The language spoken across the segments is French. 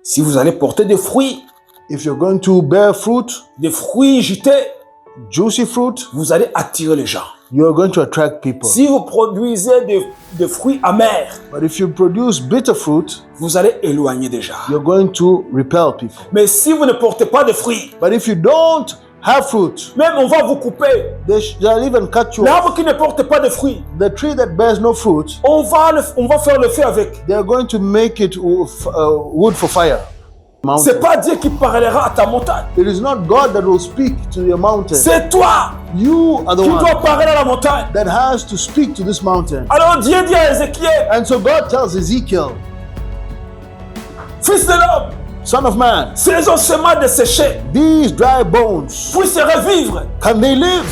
Si vous allez porter des fruits, if you're going to bear fruit, des fruits jutés, juicy fruit, vous allez attirer les gens. you are going to attract people. Si vous produisez des fruits amers, But if you produce bitter fruit, vous allez éloigner des gens. you're going to repel people. Mais si vous ne portez pas de fruits, But if you don't have fruit, même on va vous couper. they'll even cut you off. L'arbre qui ne porte pas de fruits, The tree that bears no fruit, on va faire le feu avec. they're going to make it wood for fire. C'est Mountain. pas Dieu qui parlera à ta montagne. It is not God that will speak to your mountain. C'est toi You are the qui one dois parler à la montagne. that has to speak to this mountain. Alors Dieu dit à Ézéchiel, And so God tells Ezekiel, fils de l'homme, Son of man, ces ossements desséchés these dry bones, puissent revivre. can they live?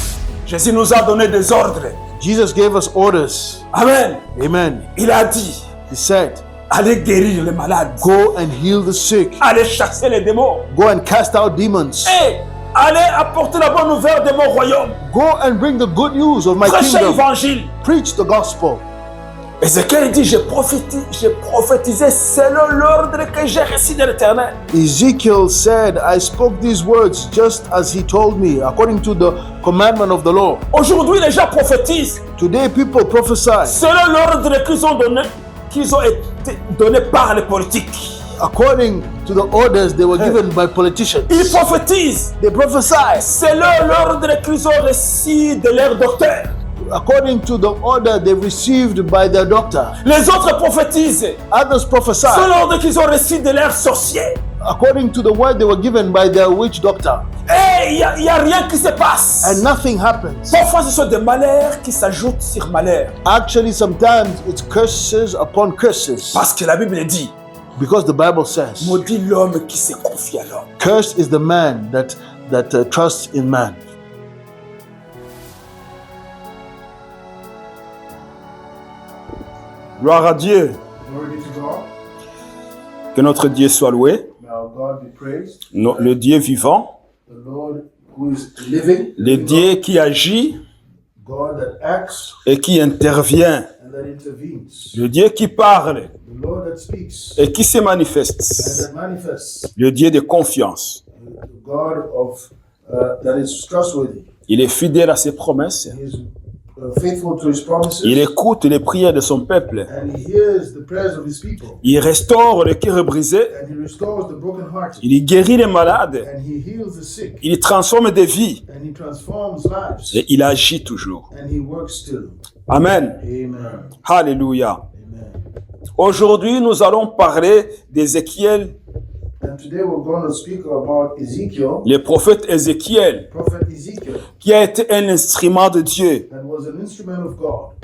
Jésus nous a donné des ordres. Jesus gave us orders. Amen. Amen. Il a dit, He said, allez guérir les malades. go and heal the sick. Allez chasser les démons. Go and cast out demons. Et allez apporter la bonne nouvelle de mon royaume. Go and bring the good news of my Prêchez kingdom. l'évangile. Preach the gospel. Ézéchiel dit, j'ai prophétisé selon l'ordre que j'ai reçu de l'Éternel. Ezekiel said, I spoke these words just as he told me, according to the commandment of the Lord. Aujourd'hui, les gens prophétisent Today people prophesy selon l'ordre qu'ils ont été donnés par les politiques. according to the orders they were given by politicians. Ils prophétisent They prophesy selon l'ordre qu'ils ont reçu de leur docteur. according to the order they received by their doctor. Les autres prophétisent Others prophesy selon l'ordre qu'ils ont reçu de leur sorcier. according to the word they were given by their witch doctor. Et il n'y a rien qui se passe. And nothing happens. Parfois, ce sont des malheurs qui s'ajoutent sur malheurs. Actually, sometimes it's curses upon curses. Parce que la Bible dit, Because the Bible says, maudit l'homme qui se confie à l'homme. cursed is the man that trusts in man. Gloire à Dieu. Glory to God. Que notre Dieu soit loué. Now God be praised. Le Dieu vivant. The Lord who is living. Le Dieu qui agit God that acts et qui intervient. and that intervenes. Le Dieu qui parle The Lord that speaks et qui se and manifeste. that manifests. Le Dieu de confiance. The God of that is trustworthy. Il est fidèle à ses promesses. He is faithful to his promises. Il écoute les prières de son peuple. And he hears the prayers of his people. Il restaure le cœur brisé. And he restores the brokenhearted. Il guérit les malades. And he heals the sick. Il transforme des vies. And he transforms lives. Et il agit toujours. And he works still. Amen. Amen. Alléluia. Amen. Aujourd'hui, nous allons parler d'Ézéchiel, And today we're going to speak about Ezekiel, le prophète Ézéchiel, Prophet Ezekiel, qui a été un instrument de Dieu that was an instrument of God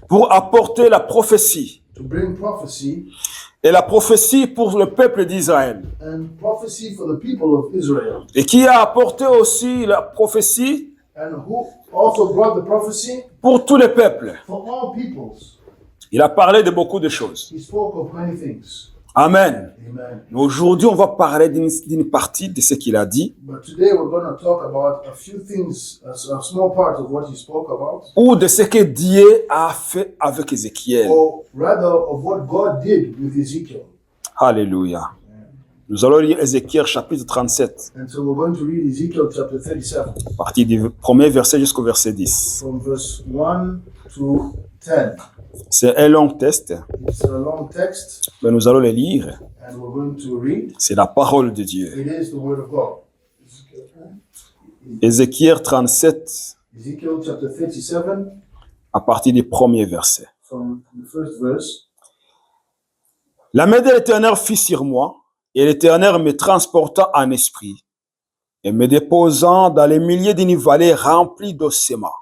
pour apporter la prophétie. to bring prophecy Et la prophétie pour le peuple d'Israël. and prophecy for the people of Israel, Et qui a apporté aussi la prophétie and who also brought the prophecy pour tous les peuples. for all peoples. Il a parlé de beaucoup de choses. He spoke of many things. Amen. Amen. Aujourd'hui, on va parler d'une partie de ce qu'il a dit But today we're going to talk about a few things, a small part of what he spoke about, ou de ce que Dieu a fait avec Ézéchiel. or rather of what God did with Ezekiel. Alléluia. Nous allons lire Ézéchiel chapitre 37, And so we're going to read Ezekiel chapter 37, à partir du premier verset jusqu'au verset 10. from verse 1 to 10. C'est un long texte, It's a long text, mais nous allons le lire. and we're going to read. C'est la parole de Dieu. It is the word of God. Ézéchiel 37, Ezekiel chapter 37, à partir du premier verset. from the first verse. La main de l'Éternel fut sur moi, et l'Éternel me transporta en esprit, et me déposant dans les milliers d'une vallée remplie d'ossements.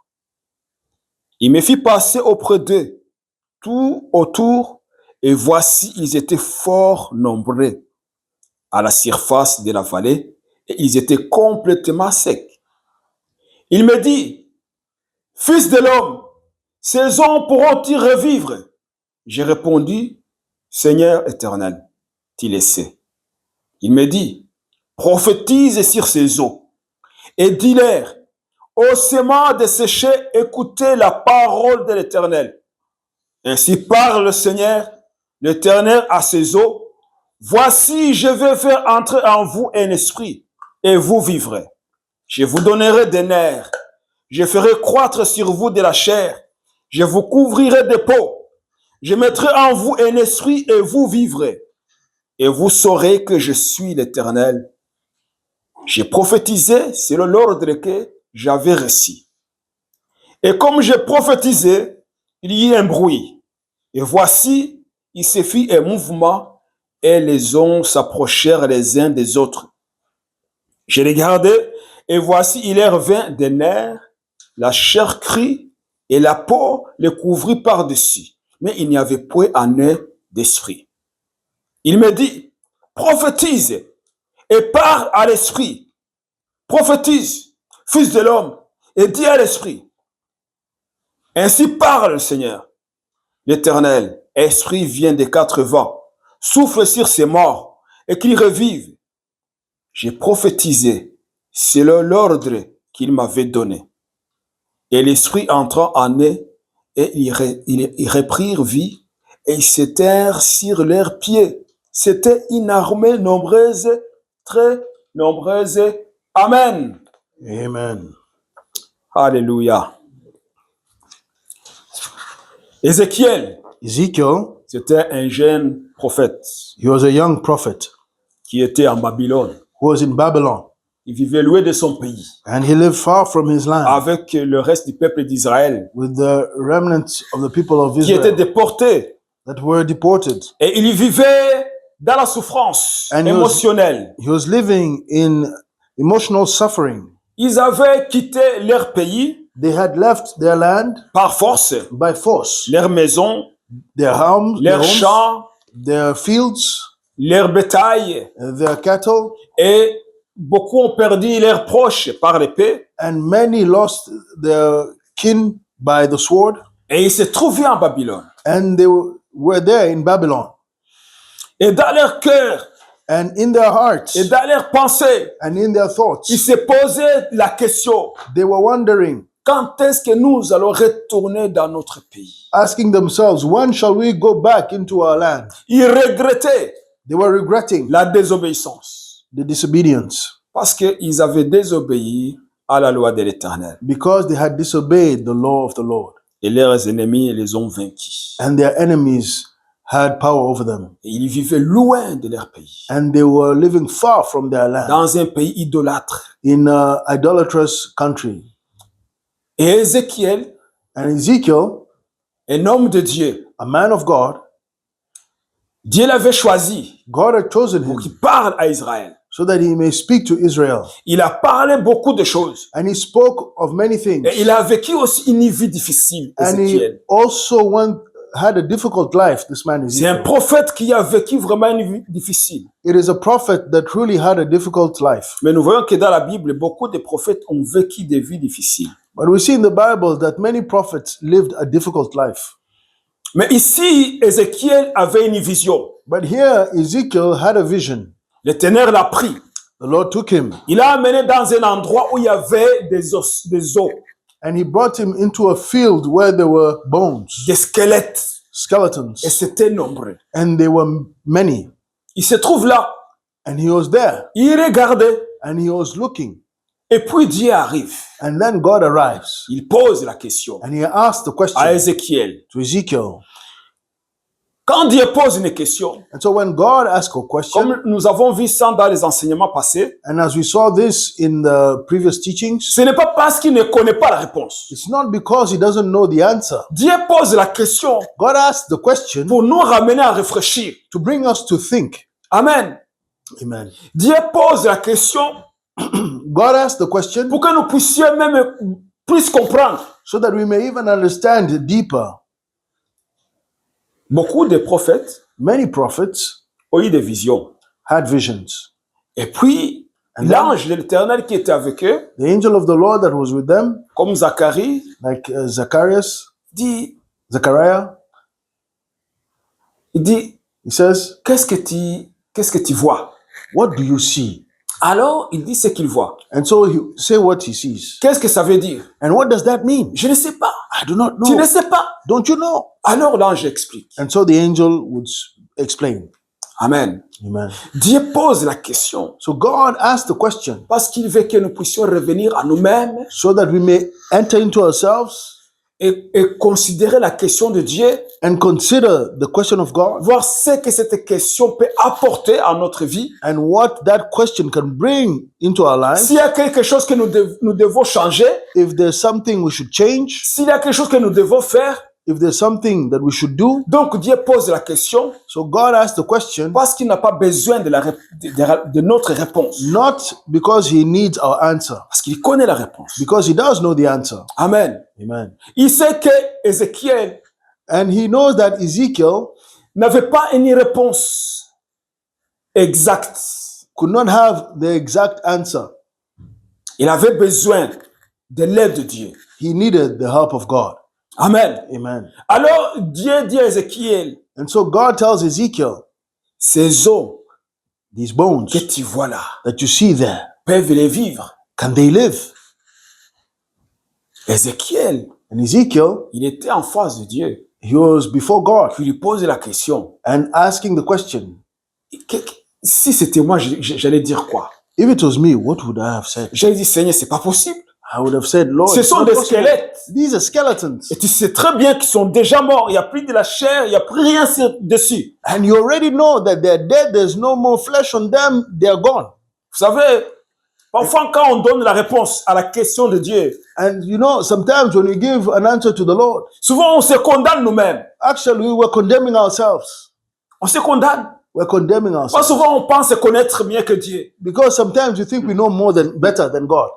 Il me fit passer auprès d'eux, tout autour, et voici, ils étaient fort nombreux à la surface de la vallée, et ils étaient complètement secs. Il me dit, fils de l'homme, ces hommes pourront-ils revivre? J'ai répondu, Seigneur éternel, tu le sais. Il me dit, prophétise sur ces eaux et dis-leur, ossements desséchés, écoutez la parole de l'Éternel. Ainsi parle le Seigneur, l'Éternel à ces eaux, voici, je vais faire entrer en vous un esprit, et vous vivrez. Je vous donnerai des nerfs, je ferai croître sur vous de la chair, je vous couvrirai de peau, je mettrai en vous un esprit, et vous vivrez. Et vous saurez que je suis l'Éternel. J'ai prophétisé selon l'ordre que j'avais reçu. Et comme j'ai prophétisé, il y eut un bruit. Et voici, il se fit un mouvement, et les hommes s'approchèrent les uns des autres. Je regardais, et voici, il leur vint des nerfs, la chair crue, et la peau les couvrit par-dessus. Mais il n'y avait point en eux d'esprit. Il me dit, prophétise, et parle à l'esprit. Prophétise, fils de l'homme, et dis à l'esprit. Ainsi parle le Seigneur, l'Éternel. Esprit vient des quatre vents, souffle sur ces morts, et qu'ils revivent. J'ai prophétisé selon l'ordre qu'il m'avait donné. Et l'esprit entra en eux, et ils reprirent vie, et ils s'étèrent sur leurs pieds. C'était une armée nombreuse, très nombreuse. Amen. Amen. Alléluia. Ézéchiel, Ezekiel, c'était un jeune prophète he was a young prophet qui était en Babylone. who was in Babylon, Il vivait loin de son pays, and he lived far from his land avec le reste du peuple d'Israël, with the remnants of the people of qui étaient Israel déportés. that were deported. Et il vivait dans la souffrance And émotionnelle. he was living in emotional suffering. Ils avaient quitté leur pays They had left their land par force, by force, leur maison, their homes, leurs champs, their fields, leur bétail, their cattle, et beaucoup ont perdu leurs proches par l'épée. and many lost their kin by the sword, Et ils se trouvaient en Babylone. and they were there in Babylon. Et dans leur cœur, And in their hearts et dans leurs pensées, and in their ils thoughts, se posaient la question, they were wondering, quand est-ce que nous allons retourner dans notre pays? asking themselves, when shall we go back into our land? Ils regrettaient They were regretting la désobéissance the disobedience parce qu'ils avaient désobéi à la loi de l'Éternel. because they had disobeyed the law of the Lord, Et leurs ennemis les ont vaincus. and their enemies had power over them, Et ils vivaient loin de leur pays, and they were living far from their land dans un pays idolâtre. in an idolatrous country. Et Ézéchiel, And Ezekiel, un homme de Dieu, a man of God, Dieu l'avait choisi God had chosen pour him qu'il parle à Israël. so that he may speak to Israel. Il a parlé beaucoup de choses. And he spoke of many things. Et il a vécu aussi une vie difficile, And he Ézéchiel. also had a difficult life, this man C'est un Ezekiel. prophète qui a vécu vraiment une vie difficile. It is a prophet that really had a difficult life. Mais nous voyons que dans la Bible, beaucoup de prophètes ont vécu des vies difficiles. But we see in the Bible that many prophets lived a difficult life. Mais ici, Ézéchiel avait une vision. But here, Ezekiel had a vision. L'Éternel l'a pris. The Lord took him Il l'a amené dans un endroit où il y avait des os, des os, and he brought him into a field where there were bones, des squelettes. skeletons, Et c'était nombreux. and they were many. Il se trouve là. And he was there Il regardait. and he was looking. Et puis Dieu arrive. And then God arrives Il pose la question and he asked the à question Ézéchiel. to Ezekiel. Quand Dieu pose une question, And so when God asked a question, comme nous avons vu ça dans les enseignements passés, and as we saw this in the previous teachings, ce n'est pas parce qu'il ne connaît pas la réponse. it's not because he doesn't know the answer. Dieu pose la question God asked the question pour nous ramener à réfléchir. to bring us to think. Amen. Amen. Dieu pose la question God asked the question pour que nous puissions même plus comprendre. so that we may even understand deeper. Beaucoup de prophètes Many prophets ont eu des visions. had visions. Et puis, And then l'ange de l'Éternel qui était avec eux, the angel of the Lord that was with them, comme Zacharie, like Zachariah, il dit, he says, qu'est-ce que tu vois? what do you see? Alors, il dit ce qu'il voit. And so he say what he sees. Qu'est-ce que ça veut dire? And what does that mean? Je ne sais pas. I do not Tu ne know. sais pas. Don't you know? Alors l'ange explique. And so the angel would explain. Amen. Amen. Dieu pose la question So God asked the question parce qu'il veut que nous puissions revenir à nous-mêmes so that we may enter into ourselves et considérer la question de Dieu, and consider the question of God voir ce que cette question peut apporter à notre vie. and what that question can bring into our lives. S'il y a quelque chose que nous devons changer, If there's something we should change, s'il y a quelque chose que nous devons faire, if there's something that we should do. donc Dieu pose la question So God asked the question parce qu'il n'a pas besoin de notre réponse, not because he needs our answer, parce qu'il connaît la réponse. because he does know the answer. Amen. Amen. Il sait que Ézéchiel And he knows that Ezekiel n'avait pas une réponse exacte. could not have the exact answer. Il avait besoin de l'aide de Dieu. He needed the help of God. Amen. Amen. Alors Dieu dit à Ézéchiel, And so God tells Ezekiel, ces os these bones que tu vois là that you see there, peuvent les vivre. can they live? Ézéchiel, And Ezekiel, il était en face de Dieu. he was before God Puis lui pose la question. and asking the question, Si c'était moi, j'allais dire quoi? if it was me, what would I have said? J'allais dire, Seigneur, c'est pas possible. I would have said, Lord, Ce it's sont not des possible. squelettes. These are skeletons. Et tu sais très bien qu'ils sont déjà morts. Il n'y a plus de la chair, il n'y a plus rien dessus. And you already know that they're dead. There's no more flesh on them. They're gone. Vous savez, parfois quand on donne la réponse à la question de Dieu, And you know, sometimes when we give an answer to the Lord, souvent on se condamne nous-mêmes. actually we're condemning ourselves. On se condamne. We're condemning Pas ourselves. souvent on pense connaître mieux que Dieu. Because sometimes we think we know better than God.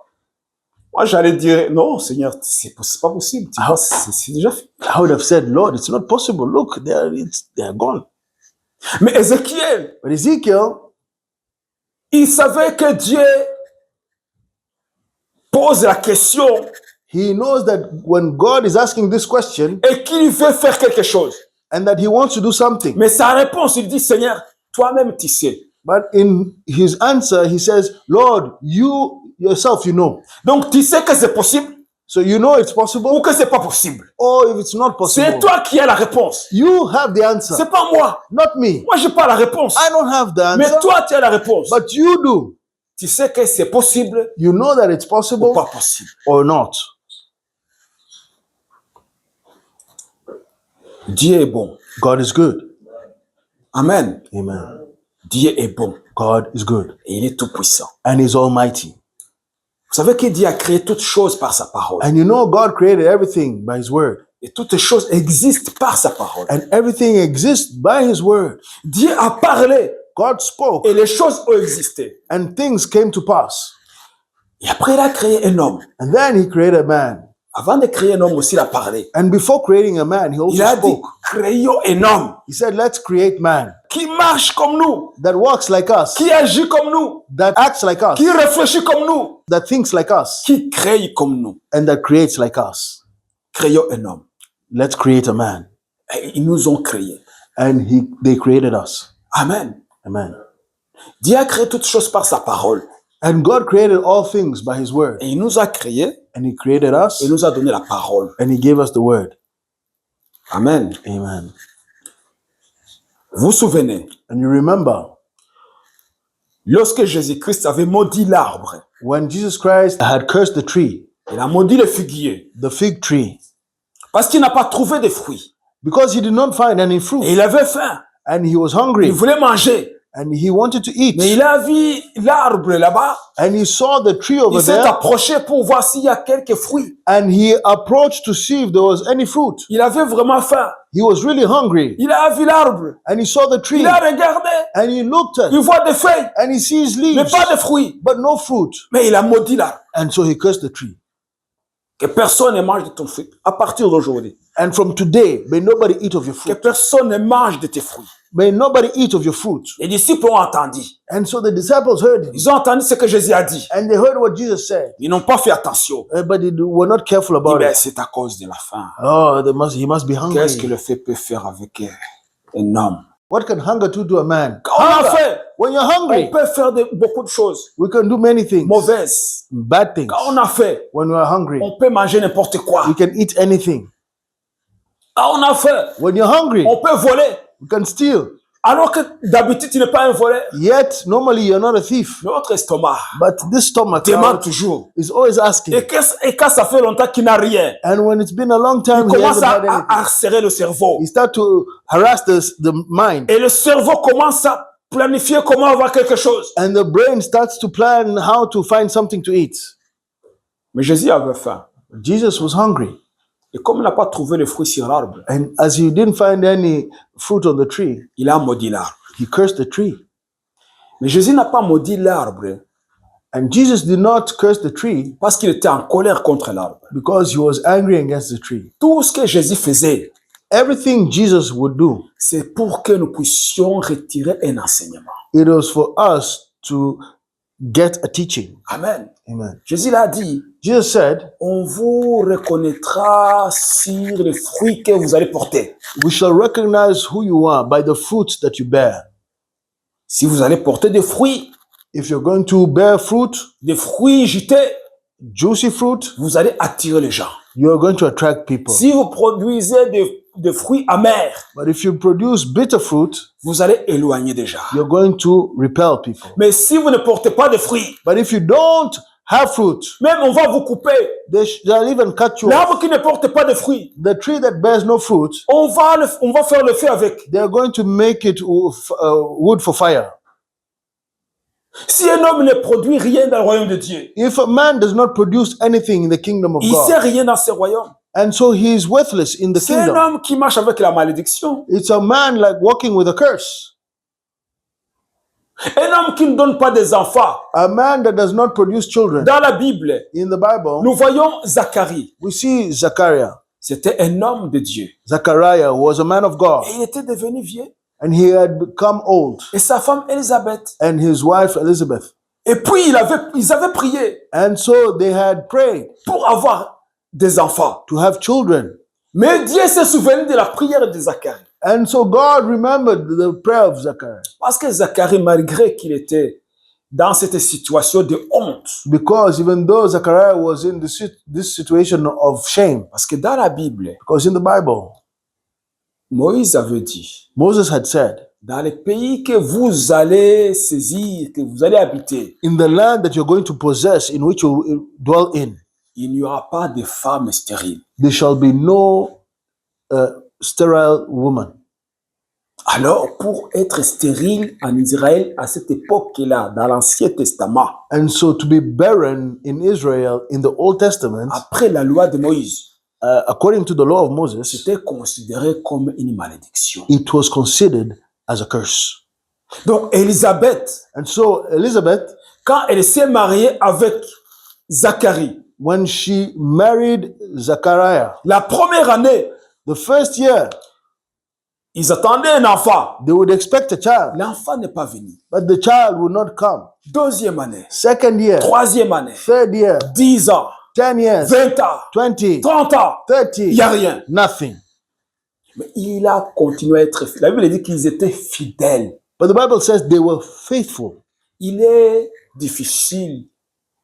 Moi, j'allais dire, non, Seigneur, c'est pas possible. Tu vois, c'est déjà fait. I would have said, Lord, it's not possible. Look, they're gone. Mais Ézéchiel, But Ezekiel, il savait que Dieu pose la question he knows that when God is asking this question et qu'il veut faire quelque chose. and that he wants to do something. Mais sa réponse, il dit, Seigneur, toi-même tu sais. But in his answer, he says, Lord, you yourself, you know. Donc tu sais que c'est possible So you know it's possible, ou que c'est pas possible. or if it's not C'est possible, toi qui as la réponse. you have the answer, C'est pas moi. not me. Moi, j'ai pas la réponse. I don't have the Mais answer, toi, tu as la réponse. but you do. Tu sais que c'est possible You know that it's ou possible pas possible. or not. Dieu est bon. God is good. Amen. Amen. Dieu est bon. God is good. Et il est tout puissant. And he's almighty. Vous savez que Dieu a créé toutes choses par sa parole. And you know God created everything by his word. Et toutes choses existent par sa parole. And everything exists by his word. Dieu a parlé God spoke et les choses ont existé. and things came to pass. Et après, il a créé un homme. And then he created man. Avant de créer un homme aussi, il a parlé. And before creating a man, he Il also a dit, spoke. créons un homme He said, let's create man qui marche comme nous, that walks like us, qui agit comme nous, that acts like us, qui réfléchit comme nous, that thinks like us, qui crée comme nous. and that creates like us. Créons un homme. Let's create a man. Et ils nous ont créés. And they created us. Amen. Amen. Dieu a créé toutes choses par sa parole. And God created all things by his word. Et il nous a créés And he created us, et nous a donné la parole. and he gave us the word. Amen. Amen. Vous vous souvenez, And you remember, lorsque Jésus-Christ avait maudit l'arbre, when Jesus Christ had cursed the tree, il a maudit le figuier, the fig tree, parce qu'il n'a pas trouvé de fruits. because he did not find any Et fruit, il avait faim. and he was Il hungry, voulait manger. and he wanted to eat. Mais il a vu l'arbre là-bas. And he saw the tree over Il s'est there, approché pour voir s'il y a quelques fruits. and he approached to see if there was any fruit. Il avait vraiment faim. He was really hungry, Il a vu l'arbre. and he saw the tree, Il a regardé. and he looked at Il it, voit des feuilles, and he sees mais leaves, pas de fruits. but no fruit. Mais il a maudit l'arbre. And so he cursed the tree. Que personne ne mange de ton fruit à partir d'aujourd'hui. And from today, may nobody eat of your Que fruit. personne ne mange de tes fruits. May nobody eat of your fruit. Les disciples ont entendu. And so the disciples heard him, Ils ont entendu ce que Jésus a dit. and they heard what Jesus said, Ils n'ont pas fait attention. but they were not careful Ils disent, about ben, it. c'est à cause de la faim. Oh, he must be Qu'est-ce que hungry. le feu peut faire avec un homme? What can hunger do to a man? Quand on a Hunger. faim, When you're on hungry, peut faire beaucoup de choses we can do many things, mauvaises. bad things. Quand on a faim, When we are hungry, on peut manger n'importe quoi. we can eat anything. Quand on a faim, When you're hungry, on peut voler. we can steal. Alors que d'habitude, tu n'es pas un voleur. Yet, normally, you're not a thief. Notre estomac But this stomach demande toujours. is always asking. Et quand ça fait longtemps qu'il n'a rien, And when it's been a long il time, he commence hasn't had à anything. harceler le cerveau. He starts to harass the mind. Et le cerveau commence à planifier comment avoir quelque chose. And the brain starts to plan how to find something to eat. Mais Jésus avait faim. Jesus was hungry. Et comme il n'a pas trouvé le fruit sur l'arbre, And as he didn't find any fruit on the tree, il a maudit l'arbre. he cursed the tree. Mais Jésus n'a pas maudit l'arbre And Jesus did not curse the tree parce qu'il était en colère contre l'arbre. because he was angry against the tree. Tout ce que Jésus faisait, Everything Jesus would do, c'est pour que nous puissions retirer un enseignement. it was for us to get a teaching. Amen. Amen. Jésus l'a dit, Jesus said, on vous reconnaîtra sur les fruits que vous allez porter. we shall recognize who you are by the fruits that you bear. Si vous allez porter des fruits If you're going to bear fruit, jutés, juicy fruit, vous allez attirer les gens. you're going to attract people. Si vous produisez des fruits amers, But if you produce bitter fruit, vous allez éloigner des gens. you're going to repel people. Mais si vous ne portez pas de fruits, But if you don't have fruit, même on va vous couper. they'll even cut you off. L'arbre qui ne porte pas de fruits, The tree that bears no fruit, on va faire le feu avec. they're going to make it wood for fire. Si un homme ne produit rien dans le royaume de Dieu, If a man does not produce anything in the kingdom of il ne sait God, rien dans ce royaume. and so he is worthless in the C'est un kingdom, homme qui marche avec la malédiction. it's a man like walking with a curse. Un homme qui ne donne pas des enfants. A man that does not produce children. Dans la Bible, In the Bible, nous voyons Zacharie. we see Zachariah. C'était un homme de Dieu. Zachariah was a man of God, Et il était devenu vieux. and he had become old, Et sa femme Élisabeth. and his wife Elizabeth. Et puis ils avaient prié And so they had prayed pour avoir des enfants. to have children. Mais Dieu s'est souvenu de la prière de Zacharie. And so God remembered the prayer of Zachariah, Parce que Zacharie, malgré qu'il était dans cette situation de honte, because even though Zachariah was in this situation of shame, parce que dans la Bible, because in the Bible, Moïse avait dit, Moses had said, dans les pays que vous allez saisir, que vous allez habiter, in the land that you're going to possess, in which you dwell in, il n'y aura pas de femmes stériles. there shall be no sterile woman. Alors, pour être stérile en Israël à cette époque-là, dans l'Ancien Testament, And so to be barren in Israel in the Old Testament, après la loi de Moïse, according to the law of Moses, c'était considéré comme une malédiction. it was considered as a curse. Donc, Élisabeth, And so Elizabeth, quand elle s'est mariée avec Zacharie, when she married Zachariah, la première année, the first year, ils attendaient un enfant. they would expect a child, L'enfant n'est pas venu. but the child would not come. Deuxième année, Second year, troisième année, third year, 10 ans, 10 years, 20 ans, 20, 30 ans, 30, il n'y a rien. nothing. Mais il a continué à être fidèle. La Bible dit qu'ils étaient fidèles. But the Bible says they were faithful. Il est difficile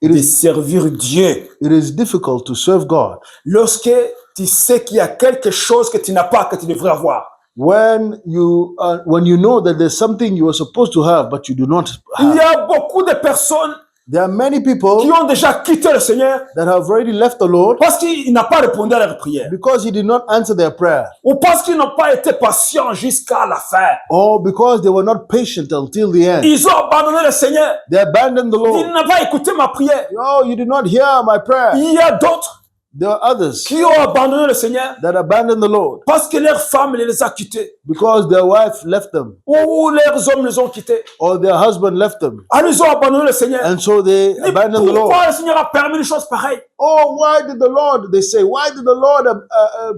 It de is, servir Dieu it is difficult to serve God lorsque tu sais qu'il y a quelque chose que tu n'as pas, que tu devrais avoir. when you know that there's something you are supposed to have but you do not Il y have. a beaucoup de personnes There are many qui people ont déjà quitté le Seigneur that have already left the Lord parce qu'il n'a pas répondu à leur prière. because He did not answer their prayer, Ou parce qu'ils n'ont pas été patients jusqu'à la fin. or because they were not patient until the end. Ils ont abandonné le Seigneur. They abandoned the Ils Lord. n'ont pas écouté ma prière. Oh, you did not hear my prayer. Il y a d'autres There are others qui ont abandonné le Seigneur that abandoned the Lord parce que leur femme les a quittés. because their wife left them Ou leurs hommes les ont quittés. or their husband left them, Alors ils ont abandonné le Seigneur. and so they Mais abandoned the Lord. pourquoi le Seigneur a permis une chose pareille? Oh, why did the Lord, they say, why did the Lord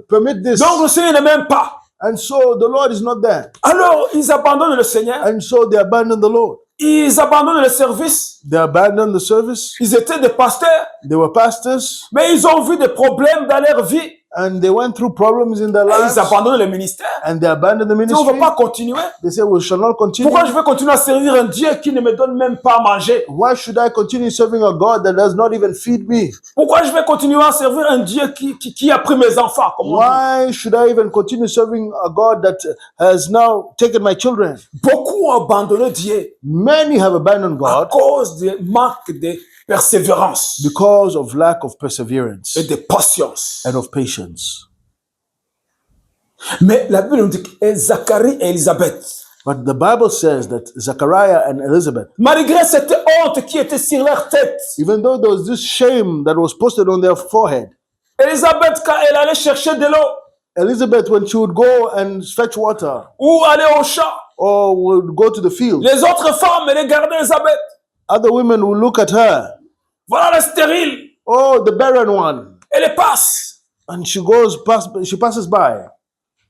permit this? Donc le Seigneur n'est même pas. And so the Lord is not there. Alors ils abandonnent le Seigneur. And so they abandoned the Lord. Ils abandonnent le service. They abandoned the service. Ils étaient des pasteurs. They were pastors. Mais ils ont vu des problèmes dans leur vie. And they went through problems in their Et lives. ils abandonnent le ministère. And they abandoned the Ils disent, on ne ministry. va pas continuer. They say, we shall not continue. Pourquoi je vais continuer à servir un Dieu qui ne me donne même pas à manger? Why should I continue serving a God that does not even feed me? Pourquoi je vais continuer à servir un Dieu qui a pris mes enfants? Comme on dit? Why should I even continue serving a God that has now taken my children? Beaucoup ont abandonné Dieu Many have abandoned à God cause du manque de persévérance because of lack of perseverance et de patience. and of patience. Mais la Bible nous dit que Zacharie et Élisabeth, But the Bible says that Zechariah and Elizabeth, malgré cette honte qui était sur leur tête, even though there was this shame that was posted on their forehead, Élisabeth, quand elle allait chercher de l'eau Elizabeth, when she would go and fetch water ou aller au champ, or would go to the field, les autres femmes regardaient Élisabeth. other women would look at her. Voilà la stérile. Oh, the barren one. Elle passe. And she passes by.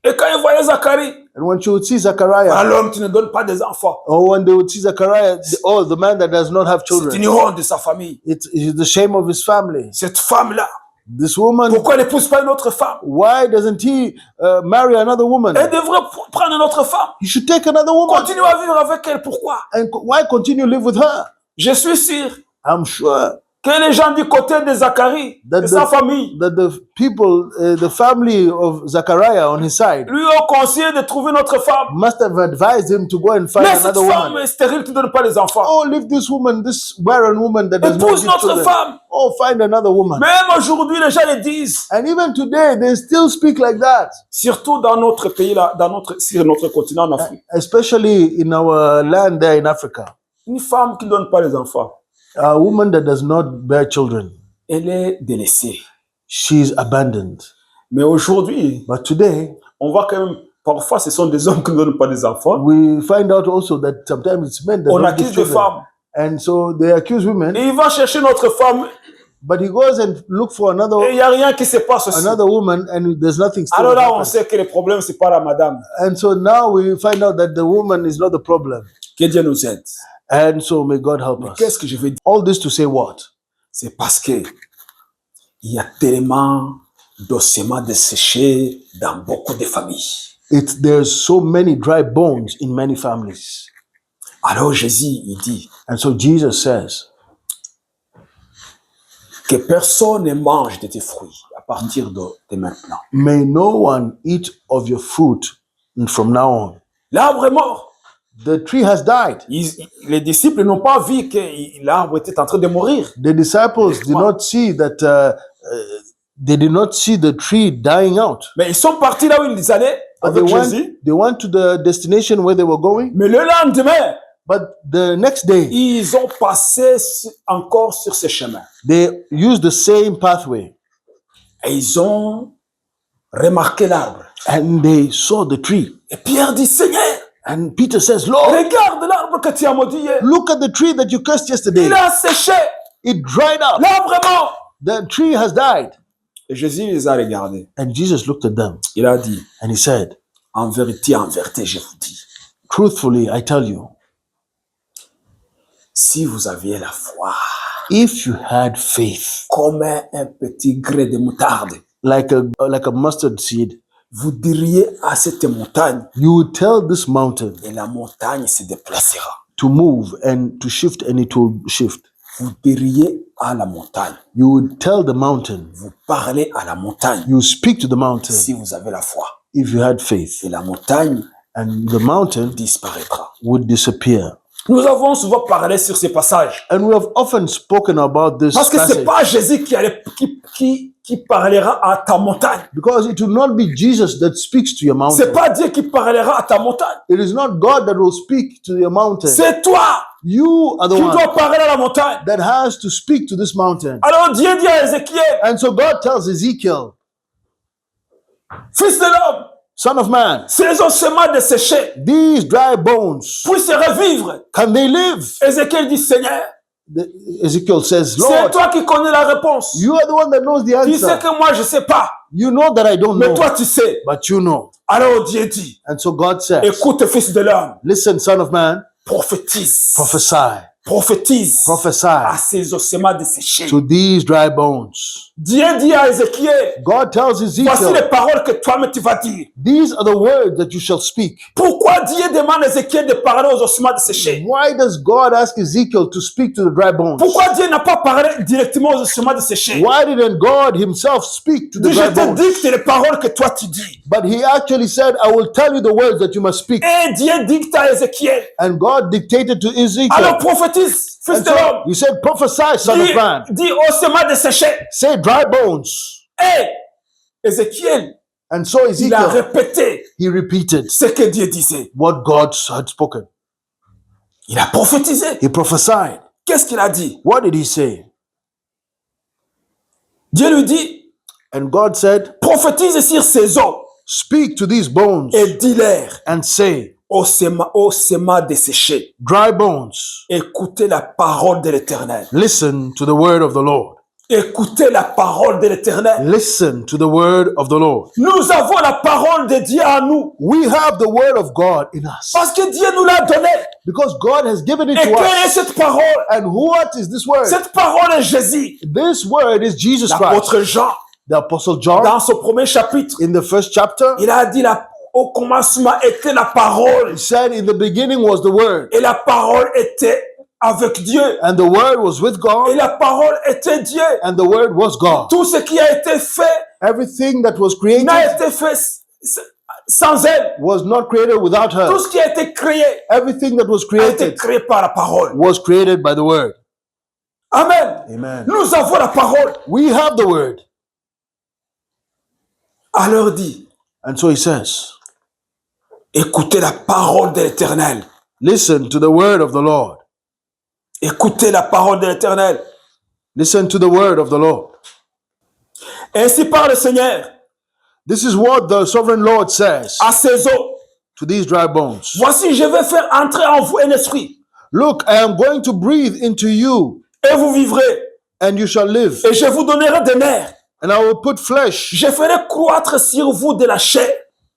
Et quand ils voyaient Zacharie, And when she would see Zechariah, à l'homme qui ne donne pas des enfants, or when they would see Zechariah, the man that does not have c'est children, une honte de sa famille. it is the shame of his family. Cette femme-là, This woman, pourquoi elle n'épouse pas une autre femme? why doesn't he marry another woman? Elle devrait prendre une autre femme. He should take another woman. Continue à vivre avec elle. Pourquoi? And why continue to live with her? Je suis sûr I'm sure que les gens du côté de Zacharie, de sa famille, that the people, the family of Zechariah on his side, lui ont conseillé de trouver une autre femme. must have advised him to go and find Mais cette another femme woman. est stérile qui ne donne pas les enfants. Oh, leave this woman, this barren woman that does not Épouse give notre children. femme. Oh, find another woman. Même aujourd'hui, les gens le disent. And even today, they still speak like that, Surtout dans notre pays, là, sur notre continent en Afrique. especially in our land there in Africa. Une femme qui ne donne pas les enfants, A woman that does not bear children, elle est délaissée. she's abandoned. Mais aujourd'hui, But today, on voit quand même, parfois, ce sont des hommes qui ne donnent pas des enfants. we find out also that sometimes it's men that On don't accuse give des children. femmes. And so they accuse women, Et il va chercher notre femme but he goes and look for et il another n'y a rien qui se passe aussi. woman, and there's nothing still. Alors là, on happens. sait que le problème, c'est pas la madame. And so now we find out that the woman is not the problem. Que Dieu nous aide. And so may God help Mais us. qu'est-ce que je veux dire? All this to say what? C'est parce que il y a tellement d'ossements desséchés dans beaucoup de familles. There's so many dry bones in many families. Alors Jésus, il dit And so Jesus says, que personne ne mange de tes fruits à partir de maintenant. may no one eat of your fruit from now on. L'arbre est mort. The tree has died. Les disciples n'ont pas vu que l'arbre était en train de mourir. The disciples did not see that, they did not see the tree dying out. Mais ils sont partis là où ils allaient But they avec went, Jésus. they went to the destination where they were going. Mais le lendemain, But the next day, ils ont passé encore sur ce chemin. they used the same pathway Et ils ont remarqué l'arbre. and they saw the tree. Et Pierre dit, Seigneur, And Peter says, Lord, regarde l'arbre que tu as maudit hier. look at the tree that you cursed yesterday. Il a séché. It dried up. L'arbre est mort. The tree has died. Et Jésus les a regardés. And Jesus looked at them Il a dit, and he said, en vérité, je vous dis, truthfully, I tell you, si vous aviez la foi if you had faith comme un petit gré de moutarde, like a mustard seed, vous diriez à cette montagne, you would tell this mountain et la montagne se déplacera. to move and to shift, and it will shift. Vous diriez à la montagne, You would tell the mountain, vous parlez à la montagne, you speak to the mountain si vous avez la foi. if you had faith, Et la montagne and the mountain disparaîtra. would disappear. Nous avons souvent parlé sur ces passages. And we have often spoken about this Parce que c'est passage pas Jésus qui parlera à ta montagne. because it will not be Jesus that speaks to your C'est mountain. pas Dieu qui parlera à ta montagne. It is not God that will speak to your mountain. C'est toi You are the qui one dois parler à la montagne. that has to speak to this mountain. Alors Dieu dit à Ézéchiel, And so God tells Ezekiel, fils de l'homme, Son of man, ces ossements desséchés these dry bones, puissent revivre. can they live? Ézéchiel dit, Seigneur, Ezekiel says, c'est Lord, toi qui connais la réponse. you are the one that knows the Tu sais answer. que moi je sais pas, You know that I don't mais know, toi tu sais. but you know. Alors Dieu dit, And so God says, écoute fils de l'homme, listen, son of man, prophétise prophesy. prophétise à prophesy ces ossements desséchés. to these dry bones. Dieu dit à Ézéchiel, God tells voici les Ezekiel, paroles que toi-même tu vas dire. these are the words that you shall speak. Pourquoi Dieu demande à Ézéchiel de parler aux ossements desséchés? Why does God ask Ezekiel to speak to the dry bones? Pourquoi Dieu n'a pas parlé directement aux ossements desséchés? Why didn't God himself speak to the Je dry te bones? dicte les paroles que toi tu dis. But he actually said, I will tell you the words that you must speak. Et Dieu dicte à Ézéchiel. And God dictated to Ezekiel. Alors prophétise, fils And de so l'homme. he said, prophesy, son of man. Dis ossements desséchés. Say dry bones. Et Ézéchiel, And so il a Ezekiel, répété he repeated ce que Dieu disait. what God had spoken. Il a prophétisé. He prophesied. Qu'est-ce qu'il a dit? What did he say? Dieu lui dit, And God said, prophétise sur ces os speak to these bones et dis-leur, and say, ossements desséchés, dry bones, écoutez la parole de l'Éternel. listen to the word of the Lord. Écoutez la parole de l'Éternel. Listen to the word of the Lord. Nous avons la parole de Dieu à nous. We have the word of God in us Parce que Dieu nous l'a donné. because God has given it Et to quelle est us. cette parole? And what is this word? Cette parole est Jésus. This word is Jesus Christ. L'apôtre Jean, The Apostle John, dans son premier chapitre, in the first chapter, il a dit au commencement était la parole. he said, in the beginning was the word, Et la parole était avec Dieu. and the word was with Et God, la parole était Dieu. and the word was God. Tout ce qui a été fait Everything that was created n'a été fait sans elle. was not created without Tout her. ce qui a été créé Everything that was a été created créé par la parole. was created by the word. Amen. Amen. Nous avons la parole. We have the word. Alors dit, And so he says, écoutez la parole de l'Éternel. listen to the word of the Lord. Écoutez la parole de l'Éternel. Listen to the word of the Lord. Ainsi parle le Seigneur This is what the sovereign Lord says à ces eaux. to these dry bones. Voici, je vais faire entrer en vous un esprit Look, I am going to breathe into you, et vous vivrez. and you shall live. Et je vous donnerai des nerfs. And I will put flesh Je ferai croître sur vous de la chair.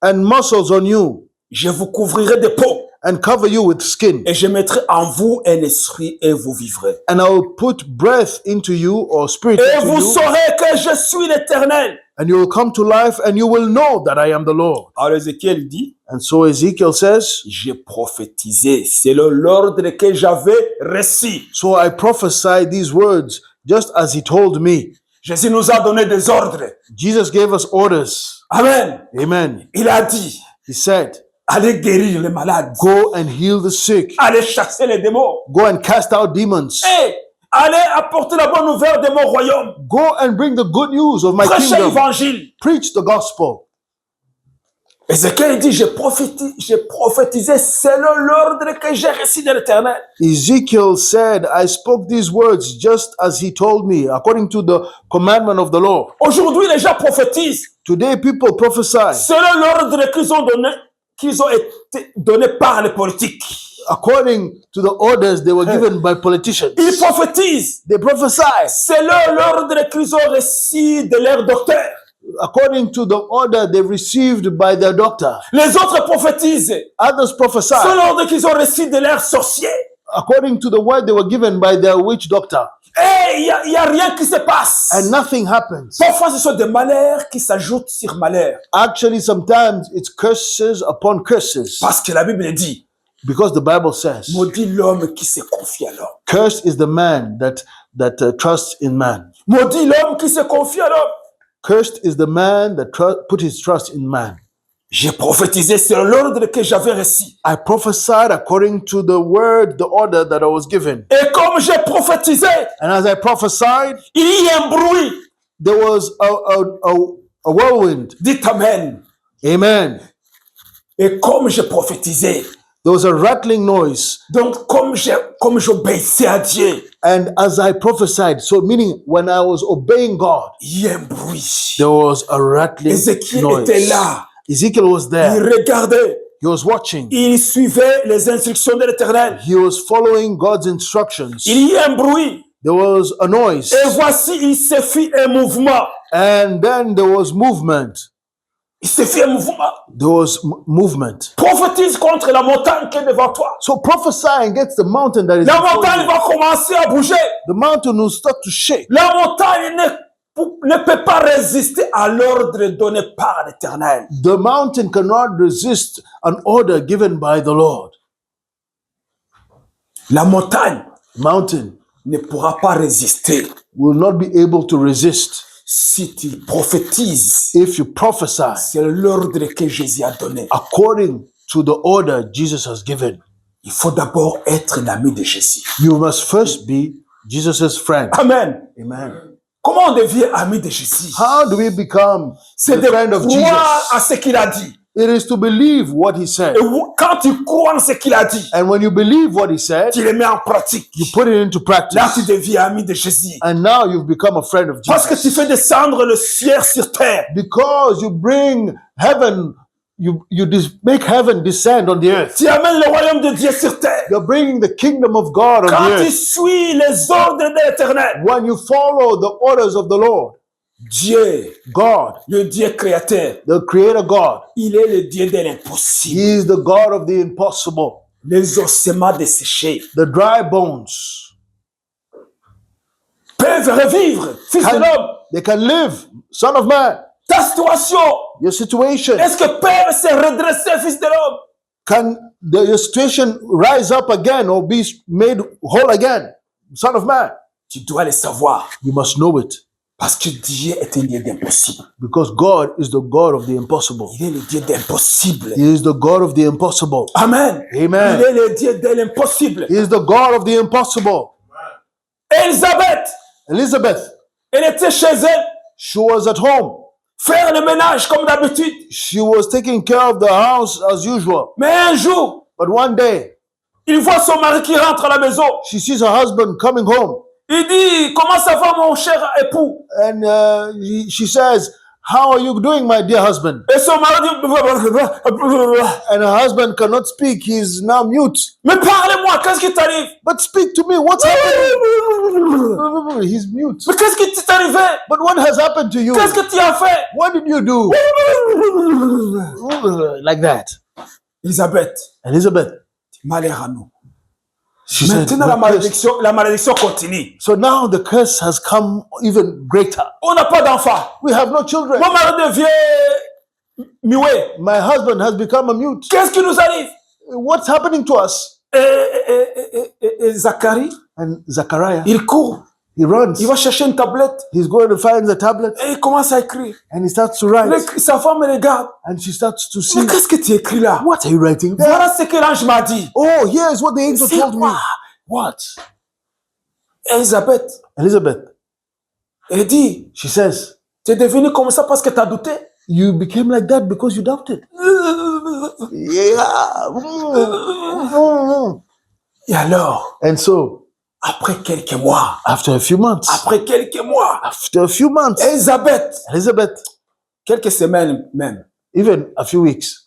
and muscles on you, Je vous couvrirai de peau. and cover you with skin. Et je mettrai en vous un esprit et vous vivrez. And I will put breath into you, or spirit Et into vous you, saurez que je suis l'Éternel. and you will come to life, and you will know that I am the Lord. Alors Ézéchiel dit, And so Ezekiel says, j'ai prophétisé selon l'ordre que j'avais reçu. so I prophesied these words just as he told me. Jésus nous a donné des ordres. Jesus gave us orders. Amen. Amen. Il a dit, He said, allez guérir les malades. go and heal the sick. Allez chasser les démons. Go and cast out demons. Et allez apporter la bonne nouvelle de mon royaume. Go and bring the good news of my Prêchez kingdom. l'évangile. Preach the gospel. Ézéchiel dit, j'ai prophétisé selon l'ordre que j'ai reçu de l'Éternel. Ezekiel said, I spoke these words just as he told me, according to the commandment of the Lord. Aujourd'hui, les gens prophétisent Today, people prophesy selon l'ordre qu'ils ont été donnés par les politiques. according to the orders they were given by politicians. Ils prophétisent They prophesy selon l'ordre qu'ils ont reçu de leur docteur. according to the order they received by their doctor. Les autres prophétisent Others prophesy selon l'ordre qu'ils ont reçu de leur sorcier. according to the word they were given by their witch doctor. Et il y a rien qui se passe. And nothing happens. Parfois, ce sont des malheurs qui s'ajoutent sur malheur. Actually, sometimes it's curses upon curses. Parce que la Bible dit, Because the Bible says, maudit l'homme qui se confie à l'homme. cursed is the man that trusts in man. Maudit l'homme qui se confie à l'homme. Cursed is the man that put his trust in man. J'ai prophétisé selon l'ordre que j'avais reçu. I prophesied according to the word, the order that I was given. Et comme j'ai prophétisé, And as I prophesied, il y a un bruit. there was a whirlwind. Dites Amen. Amen. Et comme j'ai prophétisé, There was a rattling noise. donc comme j'obéissais à Dieu, And as I prophesied, so meaning when I was obeying God, il y a un bruit. there was a rattling Ézéchiel noise. était là. Ezekiel was Il there. regardait. He was watching. Il suivait les instructions de l'Éternel. He was following God's instructions. Il y a un bruit. There was a noise. Et voici, il se fit un mouvement. And then there was movement. Il se fait un mouvement. There was movement. Prophétise contre la montagne qui est devant toi. So prophesy against the mountain that is La before montagne you. va commencer à bouger. The mountain will start to shake. La montagne ne peut pas résister à l'ordre donné par l'Éternel. The mountain cannot resist an order given by the Lord. La montagne Mountain ne pourra pas résister will not be able to resist si tu prophétises. if you prophesy C'est l'ordre que Jésus a donné. according to the order Jesus has given. Il faut d'abord être l'ami de Jésus. You must first be Jesus' friend. Amen. Amen. Comment on devient ami de Jésus? How do we become C'est the de friend of croire à Jesus? ce qu'il a dit. It is to believe what he said. Et quand tu crois en ce qu'il a dit, And when you believe what he said, tu le mets en pratique. you put it into Là, tu practice. deviens ami de Jésus. And now you've become a friend of Parce que tu Jesus. fais descendre le ciel sur terre. Because you bring heaven, make heaven descend on the earth. Tu amènes le royaume de Dieu sur terre. You're bringing the kingdom of God on Quand the tu earth. suis les ordres de l'Éternel, When you follow the orders of the Lord, Dieu, God, le Dieu créateur, the creator God, il est le Dieu de l'impossible. he is the God of the impossible. Les ossements desséchés The dry bones, peuvent revivre, fils de l'homme. they can live. Son of man, Ta situation, your situation, est-ce que Père s'est redressé, fils de l'homme? can your situation rise up again or be made whole again? Son of man, Tu dois le savoir. you must know it. Parce que Dieu est un Dieu d'impossible. Because God is the God of the impossible. Il est le Dieu d'impossible. He is the God of the impossible. Amen. Amen. Il est le Dieu de l'impossible. He is the God of the impossible. Elisabeth, Elizabeth, elle était chez elle, she was at home. faire le ménage comme d'habitude. She was taking care of the house as usual. Mais un jour, But one day, il voit son mari qui rentre à la maison. she sees her husband coming home. Il dit, comment ça va mon cher époux? And she says, how are you doing, my dear husband? Et son mari dit, And her husband cannot speak. He's now mute. mais parlez-moi, qu'est-ce qui t'arrive? But speak to me. What's happening? He's mute. Mais qu'est-ce qui t'est arrivé? But what has happened to you? Qu'est-ce que tu as fait? What did you do? Like that. Elisabeth, Elizabeth, malheur à nous. she said, Maintenant, "We're cursed." la malédiction continue. So now the curse has come even greater. On n'a pas d'enfant. We have no children. Mon mari devient muet. My husband has become a mute. Qu'est-ce qui nous arrive? What's happening to us? Et Zacharie, And Zachariah, il court. he runs. Il va chercher une tablette He's going to find the tablet et il commence à écrire. and he starts to write. Sa femme le regarde. And she starts to Mais see, qu'est-ce que tu écris là? what are you writing there? Voilà ce que l'ange m'a dit. Oh, here's what the angel C'est told me. quoi? What? Elisabeth, Elizabeth, elle dit, she says, tu es devenu comme ça parce que tu as douté. you became like that because you doubted. Yeah. Et alors, And so, après quelques mois, after a few months, Elizabeth, quelques semaines même, even a few weeks,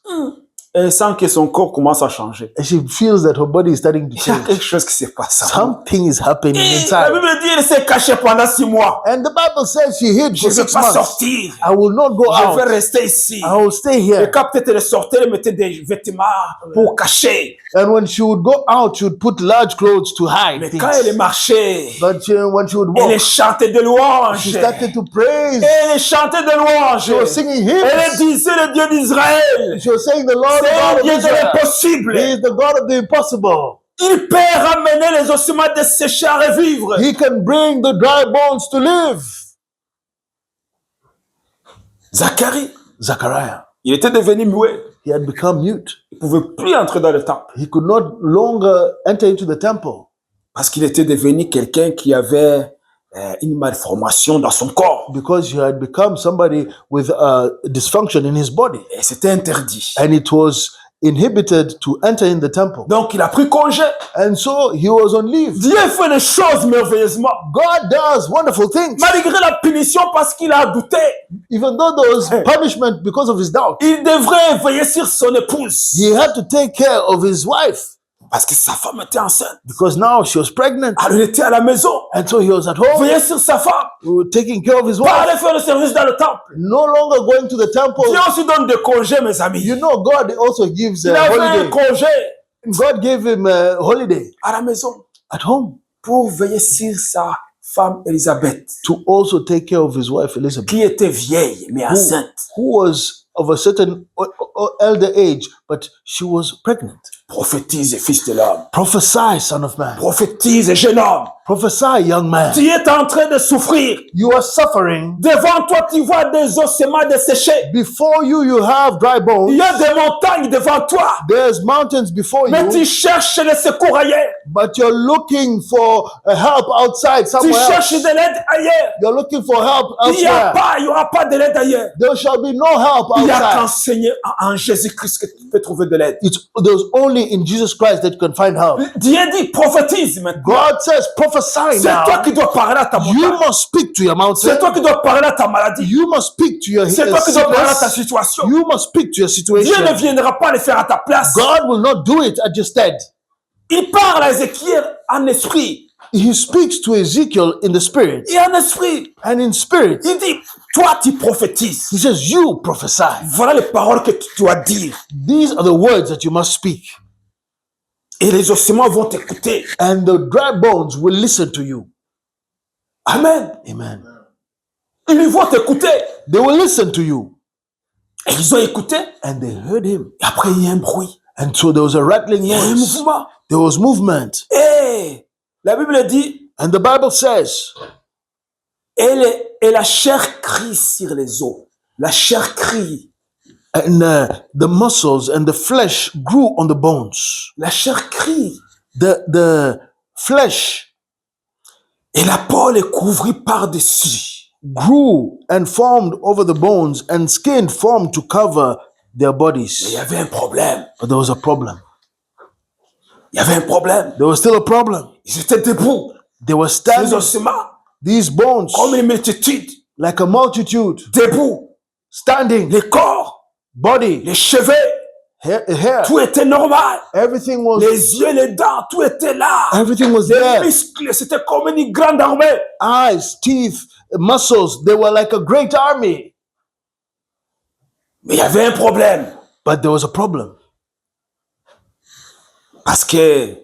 elle sent que son corps commence à changer. and she feels that her body is starting to Il y a change. quelque chose qui se passe. Something is happening La inside. Bible dit qu'elle s'est cachée pendant 6 mois. And the Bible says she hid Je for ne vais 6 pas months. sortir. I will not go Je vais out. rester ici. I will stay Et here. quand peut-être elle sortait, elle mettait des vêtements pour cacher. And when she would go out, she would put large clothes to hide Mais things. quand elle marchait, But when she would elle walk, chantait de louanges. she started to praise. Elle chantait de louanges. She was singing Elle hymns. disait le Dieu d'Israël. She was saying, the Lord C'est un God of Dieu de Israel, l'impossible. He is the God of the impossible. Il peut ramener les ossements desséchés à revivre. He can bring the dry bones to live. Zacharie, Zachariah, il était devenu muet. he had become mute. Il ne pouvait plus entrer dans le temple He could not longer enter into the temple parce qu'il était devenu quelqu'un qui avait une malformation dans son corps. because he had become somebody with a dysfunction in his body. Et c'était interdit. And it was inhibited to enter in the temple. Donc il a pris congé. And so he was on leave. Dieu fait les choses merveilleusement. God does wonderful things. Malgré la punition parce qu'il a douté, Even though there was punishment because of his doubt, il devrait veiller sur son épouse. he had to take care of his wife. Parce que sa femme était enceinte. because now she was pregnant. Alors il était à la maison. And so he was at home, Veillait sur sa femme. taking care of his Pas wife, aller faire le service dans le temple. no longer going to the temple. Dieu aussi donne des congés, mes amis. You know, God also gives Il a avait un holiday. congé God gave him a holiday à la maison at home pour veiller sur sa femme Élisabeth, to also take care of his wife Elizabeth, qui était vieille mais enceinte. who was of a certain elder age, but she was pregnant. Prophétise, fils de l'homme. Prophesy, son of man. Prophétise, jeune homme. Prophesy, young man. Tu es en train de souffrir. You are suffering. Devant toi, tu vois des ossements desséchés. Before you, you have dry Il bones. y a des montagnes devant toi. There's mountains before Mais tu you, cherches le secours ailleurs. but you're looking for help outside, Tu somewhere cherches else. de l'aide ailleurs. You're looking for help Il elsewhere. n'y aura pas de l'aide ailleurs. There shall be no help Il n'y a outside. qu'enseigner en Jésus-Christ que tu peux trouver de l'aide. There's only in Jesus Christ that you can find help. Dieu dit prophétise maintenant. God says, prophesy C'est toi now. qui dois parler à ta You montagne. must speak to your C'est mountain. toi qui dois parler à ta maladie. You must speak to your C'est toi qui dois parler à ta sickness. situation. You must speak to your Dieu ne situation. viendra pas le faire à ta place. God will not do it at your stead. Il parle à Ézéchiel en esprit. He speaks to Ezekiel in the spirit. Et en esprit, And in spirit, il dit, toi tu prophétises. he says, you prophesy. Voilà les paroles que tu dois dire. These are the words that you must speak. Et les ossements vont t'écouter. And the dry bones will listen to you. Amen. Amen. Ils vont t'écouter. They will listen to you. Et ils ont écouté. And they heard him. Et après, il y a un bruit. And so there was a rattling Il y a un noise. mouvement. There was movement. Et la Bible dit, And the Bible says, et la chair crie sur les os. La chair crie. and the muscles and the flesh grew on the bones. La chair crie. The flesh Et la peau est couverte par-dessus. grew and formed over the bones, and skin formed to cover their Mais il bodies. y avait un problème. But there was a problem. Il y avait un problème. There was still a problem. Ils étaient debout. They were Les standing, ossements, these bones, comme une multitude, like a multitude, debout. standing, Les corps, body, les cheveux, hair, tout était normal. everything was Les yeux, les dents, tout était là. everything was Les there. muscles, c'était comme une grande armée. Eyes, teeth, muscles, they were like a great army. Mais il y avait un problème. But there was a problem. Parce que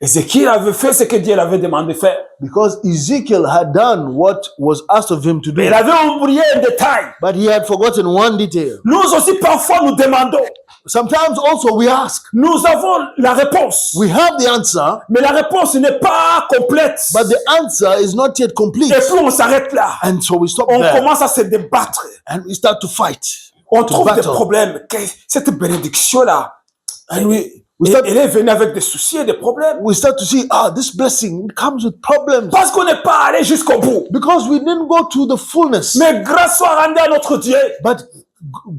Ézéchiel avait fait ce que Dieu l'avait demandé de faire. Because Ezekiel had done what was asked of him to Mais il do. avait oublié un détail. But he had forgotten one detail. Nous aussi, parfois, nous demandons. Sometimes also we ask, Nous avons la réponse. we have the answer, Mais la réponse n'est pas complète. but the answer is not yet complete. Et puis, on s'arrête là. And so we stop On there commence à se débattre. and we start to fight. On To trouve des battle. problèmes. Cette bénédiction-là, And we start elle est venue avec des soucis et des problèmes. we start to see, this blessing comes with problems. Parce qu'on n'est pas allé jusqu'au bout. Because we didn't go to the fullness. Mais grâce soit rendue à notre Dieu, But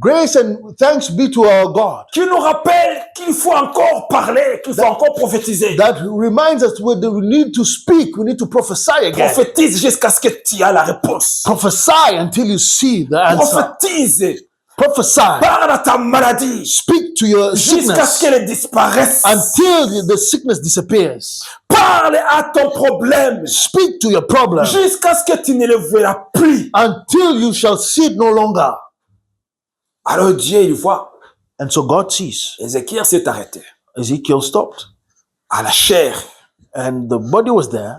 grace and thanks be to our God qui nous rappelle qu'il faut encore parler, qu'il faut encore prophétiser. that reminds us we need to speak, we need to prophesy again. Prophétise jusqu'à ce que tu aies la réponse. Prophesy until you see the answer. Prophétise. Prophesy. Parle à ta maladie Speak to your jusqu'à ce sickness qu'elle disparaisse. until the sickness disappears. Parle à ton problème Speak to your problem jusqu'à ce que tu ne le verras plus. until you shall see it no longer. Alors Dieu, il voit. And so God sees. Ézéchiel s'est arrêté. Ezekiel stopped, À la chair. and the body was there.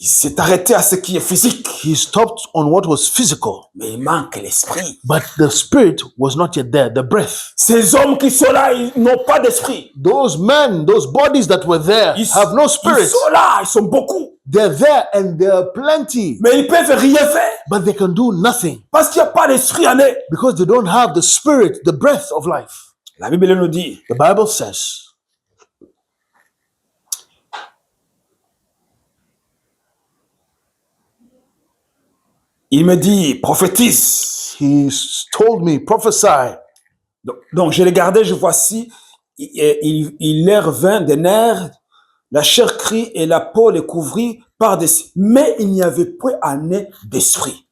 Il s'est arrêté à ce qui est physique. He stopped on what was physical, Mais il manque l'esprit. but the spirit was not yet there, the breath. Ces hommes qui sont là, ils n'ont pas d'esprit. Those men, those bodies that were there have no Ils spirit. sont là, ils sont beaucoup. They're there and there are plenty, Mais ils peuvent rien faire. but they can do nothing Parce qu'il n'y a pas d'esprit en eux. because they don't have the spirit, the breath of life. La Bible nous dit, The Bible says, il me dit, prophétise. he told me, prophesy. Donc je regardais, je vois si l'air vint des nerfs, la chair crie et la peau les couvrit par-dessus. Mais il n'y avait point en eux d'esprit.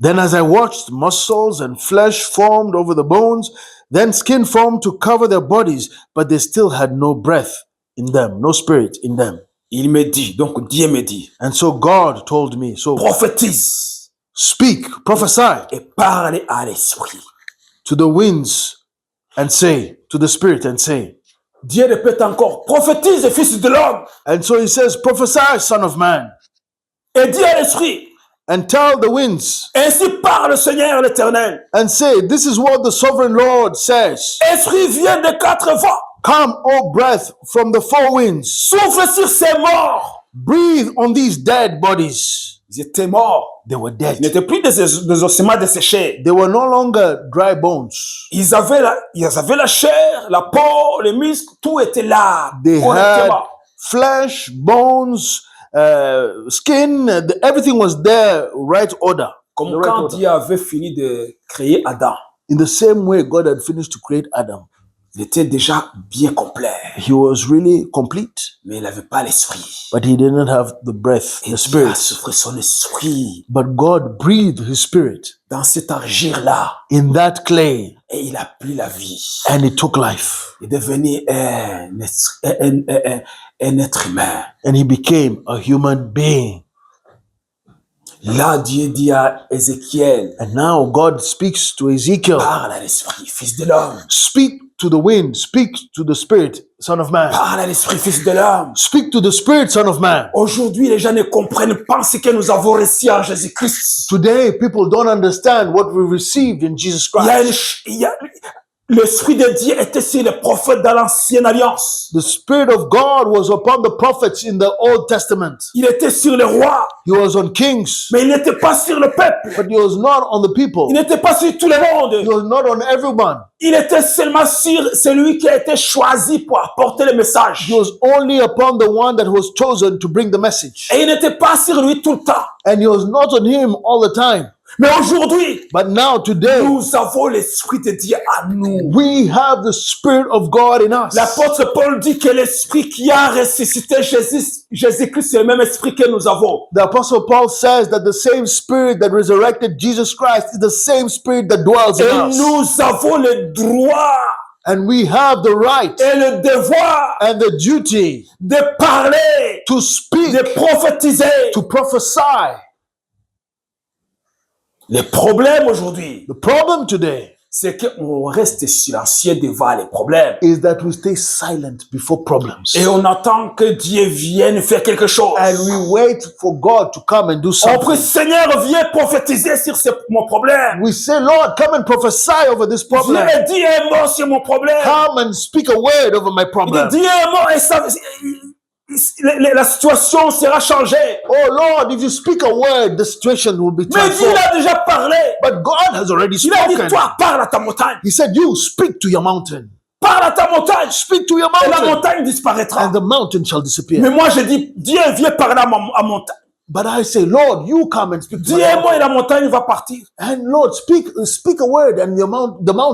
Then as I watched, muscles and flesh formed over the bones, Then skin formed to cover their bodies, but they still had no breath in them, no spirit in them. Il me dit, donc Dieu me dit, And so God told me, so prophétise speak, prophesy et parle à l'esprit. to the winds and say, to the spirit and say. Dieu répète encore, prophétise, fils de l'homme, And so he says, prophesy, son of man, et dis à l'esprit, and tell the winds ainsi parle le Seigneur l'Éternel. and say, this is what the sovereign Lord says. Esprit vient de quatre vents, Come, O breath, from the four winds. souffle sur ces morts. Breathe on these dead bodies. Ils étaient morts. They were Ils dead. n'étaient plus des ossements desséchés. They were no longer dry bones. Ils avaient la chair, la peau, les muscles, tout était là. They had correctement. flesh, bones, skin, everything was there, right order. Comme The right quand order. Dieu avait fini de créer Adam. In the same way God had finished to create Adam. Il était déjà bien complet, He was really complete, mais il n'avait pas l'esprit. but he didn't have the breath, Et the Dieu a spirit. soufflé son esprit But God breathed his spirit dans cet argile-là in that clay et il a pris la vie. and it took life. Il est devenu un être humain. And he became a human being. Là, Dieu dit à Ézéchiel, And now God speaks to Ezekiel. parle à l'esprit, fils de l'homme. Speak to the wind, speak to the spirit, son of man. Parle à l'esprit, fils de l'homme. Speak to the spirit, son of man. Aujourd'hui, les gens ne comprennent pas ce que nous avons reçu en Jésus-Christ. Today, people don't understand what we received in Jesus Il y a Christ. l'esprit de Dieu était sur les prophètes dans l'ancienne alliance. The Spirit of God was upon the prophets in the Old Testament. Il était sur les rois, He was on kings, mais il n'était pas sur le peuple. but he was not on the people. Il n'était pas sur tout le He monde. was not on everyone. Il était seulement sur celui qui a été choisi pour apporter le message. He was only upon the one that was chosen to bring the message. Et il n'était pas sur lui tout le temps. And he was not on him all the time. Mais aujourd'hui, But now, today, nous avons l'esprit de Dieu à nous. we have the Spirit of God in us. L'apôtre Paul dit que l'esprit qui a ressuscité Jésus-Christ, c'est le même esprit que nous avons. The Apostle Paul says that the same Spirit that resurrected Jesus Christ is the same Spirit that dwells Et in us. nous avons le droit And we have the right et le devoir and the duty de parler, to speak, de prophétiser. to prophesy. Le problème aujourd'hui, The problem today c'est qu'on reste silencieux devant les problèmes. is that we stay silent before problems. Et on attend que Dieu vienne faire quelque chose. And we wait for God to come and do On prie, something. Seigneur, viens prophétiser sur mon problème. We say, Lord, come and prophesy over this problem. Viens dire un mot sur mon problème. Come and speak a word over my problem. Dis un mot et la situation sera changée. Oh Lord, if you speak a word, the situation will be Mais Dieu transformed. a déjà parlé. But God has already Il a dit, spoken. toi, parle à ta montagne. He said, you speak to your mountain. Parle à ta montagne. Speak to your Et la mountain. montagne disparaîtra. And the mountain shall disappear. Mais moi, je dis, Dieu, viens parler à ma montagne. But I say, Lord, you come and speak to Dis my un mot et mountain. la montagne va partir. And Lord, speak a word, and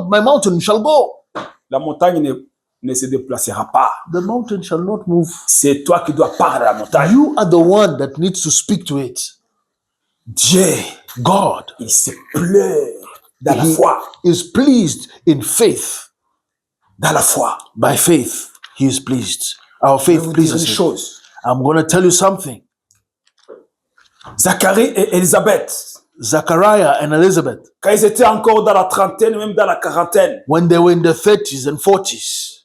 my mountain shall go. La montagne ne se déplacera pas. The mountain shall not move. C'est toi qui dois parler à la montagne. You are the one that needs to speak to it. Dieu, God il se plaît dans la He foi. is pleased in faith. Dans la foi. By faith, He is pleased. Our Je vais faith vous dire une pleases Him. chose. I'm going to tell you something. Zacharie et Élisabeth, Zachariah and Elizabeth, quand ils étaient encore dans la trentaine, même dans la quarantaine, when they were in their 30s and 40s,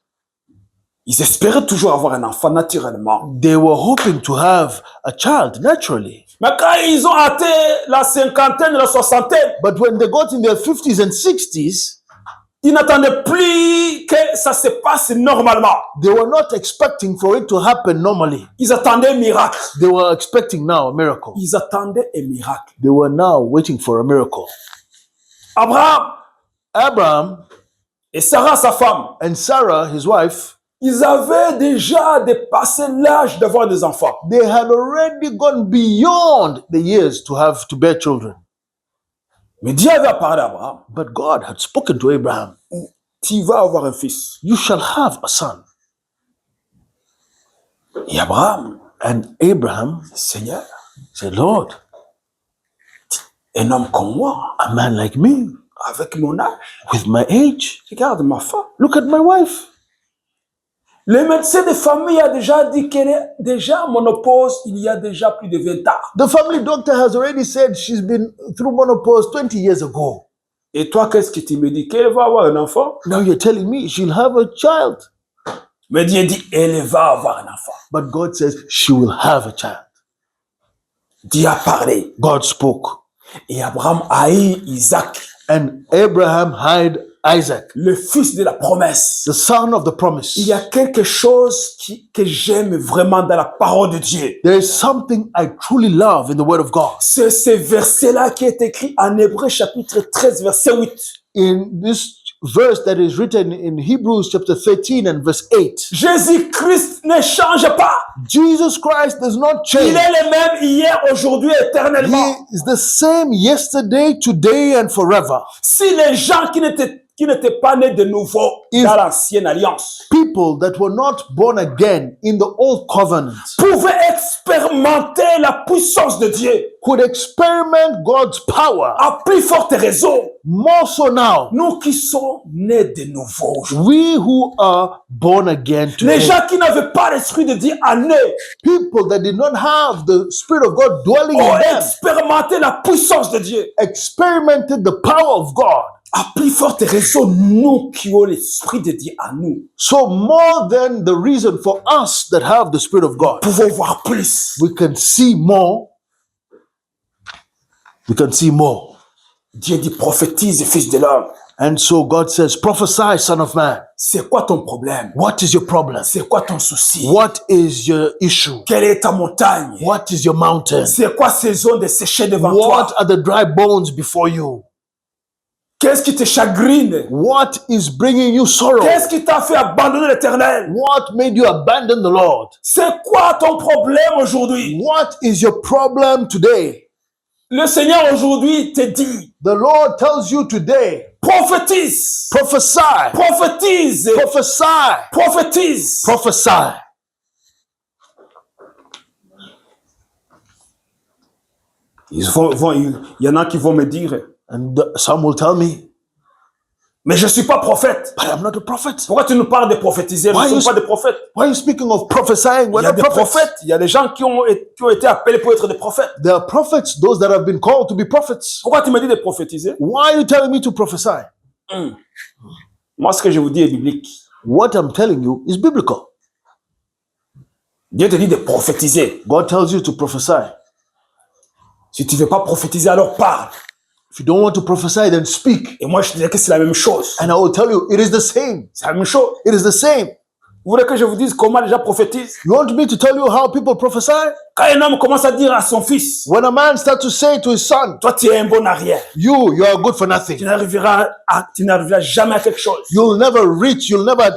ils espéraient toujours avoir un enfant naturellement. they were hoping to have a child naturally. Mais quand ils ont atteint la cinquantaine, la soixantaine, But when they got in their 50s and 60s, ils n'attendaient plus que ça se passe normalement. they were not expecting for it to happen normally. Ils attendaient un miracle. They were expecting now a miracle. Ils attendaient un miracle. They were now waiting for a miracle. Abraham et Sarah, sa femme, and Sarah, his wife, ils avaient déjà dépassé l'âge d'avoir des enfants. they had already gone beyond the years to bear children. Mais Dieu avait parlé à Abraham. But God had spoken to Abraham. Tu vas avoir un fils. You shall have a son. Et Abraham, And Abraham Seigneur, said, Lord, un homme comme moi, a man like me, avec mon âge. with my age. Regarde ma femme. Look at my wife. Le médecin de famille a déjà dit qu'elle est déjà ménopause il y a déjà plus de 20 ans. The family doctor has already said she's been through menopause 20 years ago. Et toi, qu'est-ce que tu me dis? Qu'elle va avoir un enfant? Now you're telling me she'll have a child. Mais Dieu dit, elle va avoir un enfant. But God says she will have a child. Dieu a parlé. God spoke. Et Abraham a eu Isaac, And Abraham had Isaac, le fils de la promesse. the son of the promise. Il y a quelque chose que j'aime vraiment dans la parole de Dieu. There is something I truly love in the word of God. C'est ce verset-là qui est écrit en Hébreux chapitre 13, verset 8. In this verse that is written in Hebrews chapter 13 and verse 8. Jésus-Christ ne change pas. Jesus Christ does not Il change. est le même hier, aujourd'hui, éternellement. He is the same yesterday, today, and forever. Si les gens qui n'étaient pas nés de nouveau dans l'ancienne alliance People that were not born again in the old covenant pouvaient expérimenter la puissance de Dieu, could experiment God's power. à plus forte raison, More so now, nous qui sommes nés de nouveau aujourd'hui. we who are born again Les today, gens qui n'avaient pas l'esprit de Dieu en eux people that did not have the Spirit of God dwelling ont in them, expérimenté la puissance de Dieu. experimented the power of God. À plus forte raison, nous qui avons l'esprit de Dieu en nous, So more than the reason for us that have the Spirit of God, pouvons voir plus. we can see more. We can see more. Dieu dit prophétise, fils de l'homme. And so God says, prophesy, son of man. C'est quoi ton problème? What is your problem? C'est quoi ton souci? What is your issue? Quelle est ta montagne? What is your mountain? C'est quoi ces zones desséchées devant What toi? are the dry bones before you? Qu'est-ce qui te chagrine? What is bringing you sorrow? Qu'est-ce qui t'a fait abandonner l'Éternel? What made you abandon the Lord? C'est quoi ton problème aujourd'hui? What is your problem today? Le Seigneur aujourd'hui te dit, The Lord tells you today, prophétise, prophesy, prophétise, prophesy, prophétise. prophesy. Il y en a qui vont me dire, And some will tell me, mais je ne suis pas prophète. but I'm not a prophet. Pourquoi tu nous parles de prophétiser? Nous Why ne you sommes pas des prophètes. Why are you speaking of prophesying? Il We're y a not des prophets. prophètes, il y a des gens qui ont été appelés pour être des prophètes. There are prophets, those that have been called to be prophets. Pourquoi tu me dis de prophétiser? Why are you telling me to prophesy? Moi, ce que je vous dis est biblique. What I'm telling you is biblical. Dieu te dit de prophétiser. God tells you to prophesy. Si tu ne veux pas prophétiser, alors parle. If you don't want to prophesy, then speak. Et moi, je te dis que c'est la même chose. And I will tell you, it is the same. C'est la même chose. It is the same. Vous voulez que je vous dise comment les gens prophétisent? You want me to tell you how people prophesy? Quand un homme commence à dire à son fils, When a man starts to say to his son, toi, tu es un bon arrière. you are good for nothing. Tu n'arriveras jamais à quelque chose. You'll never reach, you'll never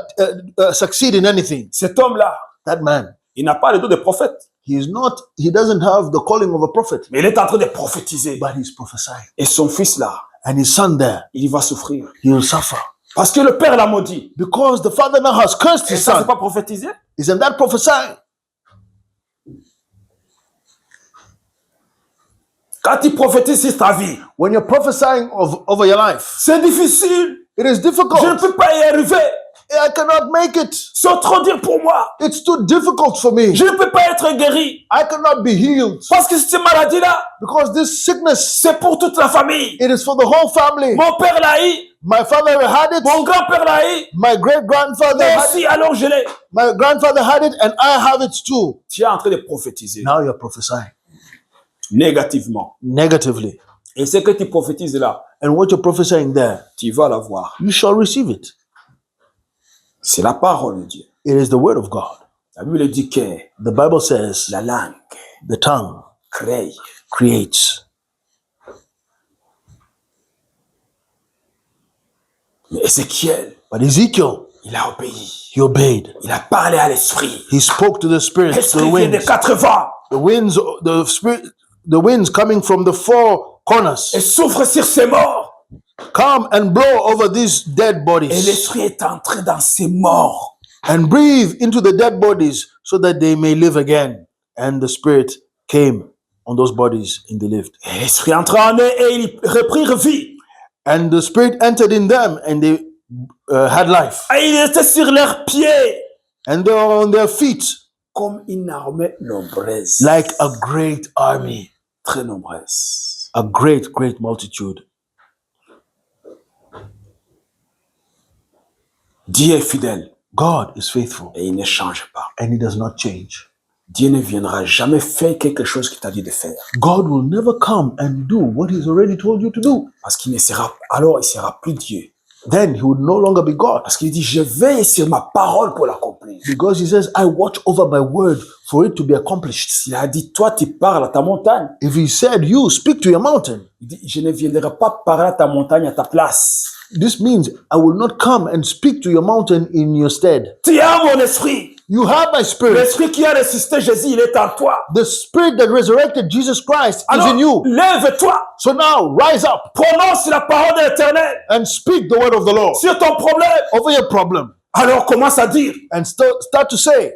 succeed in anything. Cet homme-là, That man, il n'a pas le dos de prophète. he doesn't have the calling of a prophet, Mais il est en train de prophétiser. but he's prophesying. Et son fils-là, And his son there, il va souffrir. he will suffer. Parce que le père l'a maudit. Because the father now has cursed Et his ça, c'est son. pas prophétiser? Isn't that prophesying? Quand tu prophétises sur ta vie, When you're prophesying over your life, c'est difficile. it is Je ne difficult. peux pas y arriver. I cannot make it. C'est trop dur pour moi. It's too difficult for me. Je ne peux pas être guéri. I cannot be healed. Parce que cette maladie-là, Because this sickness, c'est pour toute la famille. it is for the whole family. Mon père l'a eu. My father had it. Mon grand-père l'a eu. My great-grandfather Moi had it. aussi, alors je l'ai. My grandfather had it, and I have it too. Tu es en train de prophétiser Now you're prophesying négativement. negatively. Et ce que tu prophétises là, And what you're prophesying there, tu vas l'avoir. you shall receive it. C'est la parole de Dieu. It is the word of God. La Bible dit que The Bible says la langue the tongue crée. creates. Mais Ézéchiel, But Ezekiel, il a obéi. he obeyed. Il a parlé à l'esprit. He spoke to the spirit, to the L'esprit vient de winds. 4 vents The winds coming from the four corners. et souffre sur ces morts. Come and blow over these dead Et bodies l'esprit est entré dans ces morts. and breathe into the dead bodies so that they may live again. And the spirit came on those bodies and they lived. Et l'esprit entra en eux et ils reprirent vie. And the Spirit entered in them and they had life. Et ils étaient sur leurs pieds And they were on their feet comme une armée nombreuse. like a great army. Très nombreuse. A great, great multitude. Dieu est fidèle God is faithful et il ne change pas. and He does not change. Dieu ne viendra jamais faire quelque chose qu'il t'a dit de faire. God will never come and do what He's already told you to do. Parce qu'il ne sera, alors il sera plus Dieu. Then He will no longer be God. Parce qu'il dit, je veille sur ma parole pour l'accomplir. Because He says, I watch over my word for it to be accomplished. Il a dit, toi tu parles à ta montagne. If He said, you speak to your mountain, Il dit, je ne viendrai pas parler à ta montagne à ta place. this means I will not come and speak to your mountain in your stead. Tu as mon esprit. You have my Spirit. L'esprit qui a ressuscité Jésus, il est en toi. The Spirit that resurrected Jesus Christ is Alors, in you. lève-toi. So now, rise up Prononce la parole de l'Éternel and speak the word of the Lord sur ton problème. over your problem. Alors commence à dire, And start to say,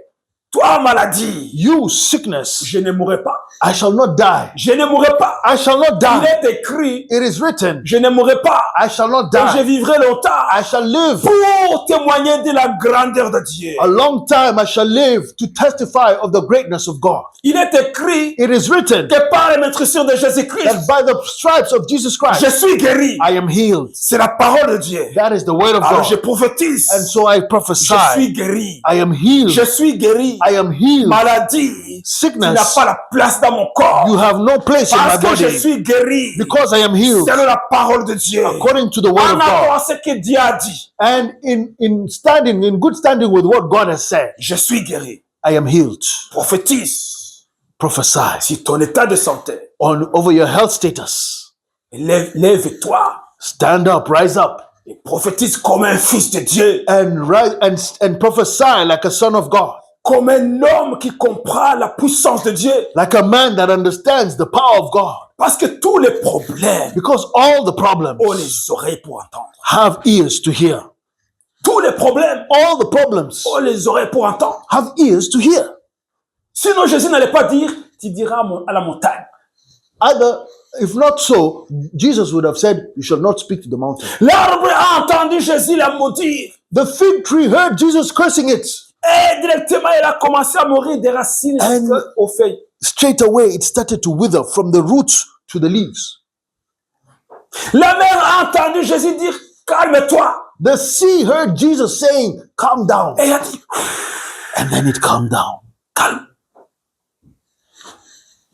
toi maladie, you sickness, je ne mourrai pas. I shall not die. Je ne mourrai pas. I shall not Il die. est écrit, It is written, je ne mourrai pas. I shall not Et je die. vivrai longtemps I shall live. pour témoigner de la grandeur de Dieu. A long time I shall live to testify of the greatness of God. Il est écrit It is written que par la maîtrise de Jésus-Christ, that by the stripes of Jesus je Christ, suis guéri. I am healed. C'est la parole de Dieu. That is the word of Alors je God. prophétise. And so I Je prophesy, suis guéri. I am healed. Je suis guéri. I am healed. Maladie, tu n'as Sickness, pas la place dans mon corps. you have no place in my Parce que je body suis guéri. because I am healed C'est la parole de Dieu. according to the word En of God. attendant ce que Dieu a dit, And in standing, in good standing with what God has said, je suis guéri. I am healed. Prophétise Prophesy sur ton état de santé. over your health status. Lève-toi Stand up, rise up, et prophétise comme un fils de Dieu, and rise and prophesy like a son of God, comme un homme qui comprend la puissance de Dieu. like a man that understands the power of God. Parce que tous les problèmes Because all the problems ont les oreilles pour entendre. have ears to hear. Tous les problèmes All the problems ont les oreilles pour entendre. have ears to hear. Sinon, Jésus n'allait pas dire, tu diras à la montagne. Either, if not so, Jesus would have said, you shall not speak to the mountain. L'arbre a entendu Jésus la maudire. The fig tree heard Jesus cursing it. Et directement, il a commencé à mourir des racines And- aux feuilles. Straight away, it started to wither from the roots to the leaves. La mer a entendu Jésus dire, calme-toi. The sea heard Jesus saying, calm down. Et il a dit, And then it calmed down. calme.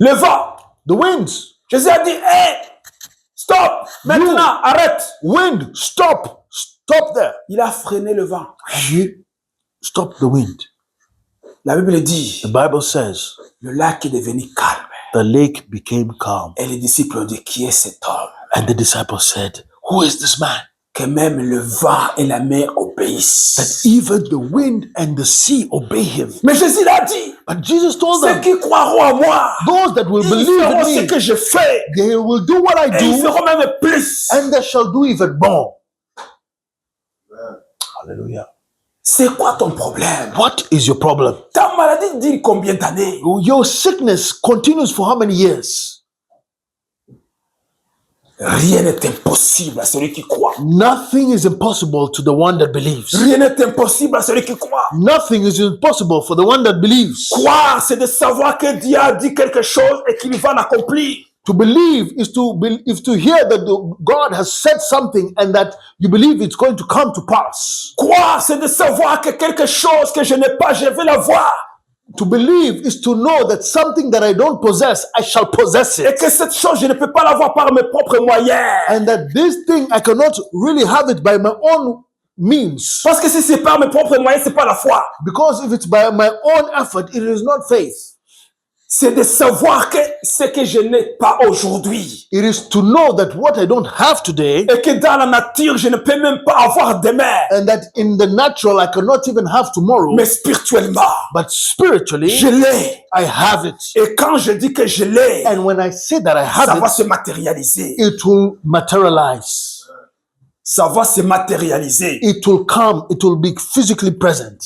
Le vent, The winds, Jésus a dit, hé, stop, maintenant, arrête. wind, stop there. Il a freiné le vent. And he stopped the wind. La Bible dit, The Bible says, le lac est devenu calme. the lake became calm. Et les disciples ont dit, qui est cet homme? And the disciples said, who is this man? Que même le vent et la mer obéissent. That even the wind and the sea obey him. Mais Jésus l'a dit, But Jesus told ceux them, qui croiront en moi, those that will ils believe feront in ce me, que je fais. they will do what I Et ils do, feront même plus. and they shall do even more. Hallelujah. C'est quoi ton problème? What is your problem? Ta maladie dure combien d'années? Your sickness continues for how many years? Rien n'est impossible à celui qui croit. Nothing is impossible to the one that believes. Rien n'est impossible à celui qui croit. Nothing is impossible for the one that believes. Croire, c'est de savoir que Dieu a dit quelque chose et qu'il va l'accomplir. To believe is to hear that God has said something and that you believe it's going to come to pass. Croire, c'est de savoir que quelque chose que je n'ai pas, je vais l'avoir. To believe is to know that something that I don't possess, I shall possess Et it. que cette chose, je ne peux pas l'avoir par mes propres moyens. And that this thing, I cannot really have it by my own means. Parce que si c'est par mes propres moyens, c'est pas la foi. Because if it's by my own effort, it is not faith. C'est de savoir que ce que je n'ai pas aujourd'hui. It is to know that what I don't have today, Et que dans la nature, je ne peux même pas avoir demain. and that in the natural, I cannot even have tomorrow, Mais spirituellement, but spiritually, je l'ai. I have it. Et quand je dis que je l'ai, And when I say that I ça have va it, se matérialiser. it will materialize. Ça va se matérialiser. It will come. It will be physically present.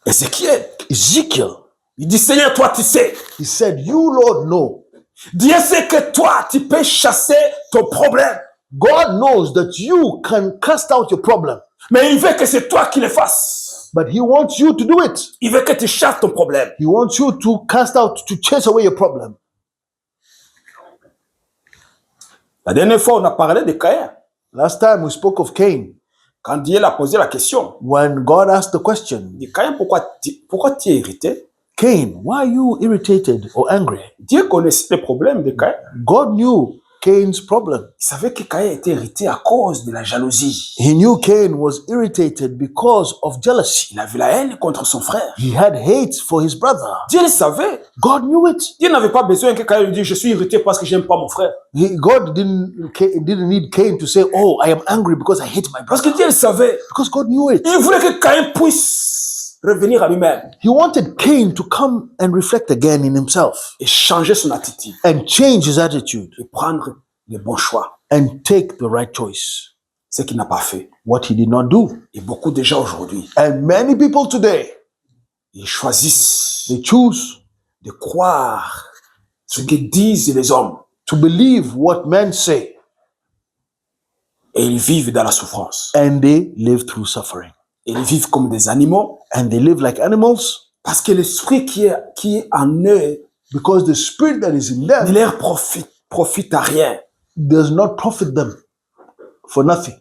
Ézéchiel, Ezekiel, il dit, Seigneur, toi tu sais. he said, you, Lord, know. Dieu sait que toi, tu peux chasser ton problème. God knows that you can cast out your problem, Mais il veut que c'est toi qui le fasses. but He wants you to do it. Il veut que tu chasses ton problème. He wants you to cast out, to chase away your problem. La dernière fois, on a parlé de Caïn. Last time we spoke of Cain. Quand Dieu l'a posé la question, When God asked the question, il dit, Caïn, pourquoi tu es irrité? Cain, why are you irritated or angry? Dieu connaissait les problèmes de Caïn. God knew Cain's problem. Il savait que Caïn était irrité à cause de la jalousie. He knew Cain was irritated because of jealousy. Il avait la haine contre son frère. He had hate for his brother. Dieu le savait. God knew it. Dieu n'avait pas besoin que Caïn lui dise, je suis irrité parce que j'aime pas mon frère. God didn't need Cain to say, oh, I am angry because I hate my Parce brother. que Dieu le savait. Because God knew it. Il voulait que Caïn puisse revenir à lui-même He wanted Cain to come and reflect again in himself et changer son attitude and change his attitude et prendre les bons choix. and take the right choice. Ce qu'il n'a pas fait. What he did not do. Et beaucoup de gens aujourd'hui, And many people today, ils choisissent they choose de croire ce que disent les hommes to believe what men say et ils vivent dans la souffrance. and they live through suffering. Et ils vivent comme des animaux And they live like animals parce que l'esprit qui est en eux because the spirit that is in ne them leur profite à rien. does not profit them for nothing.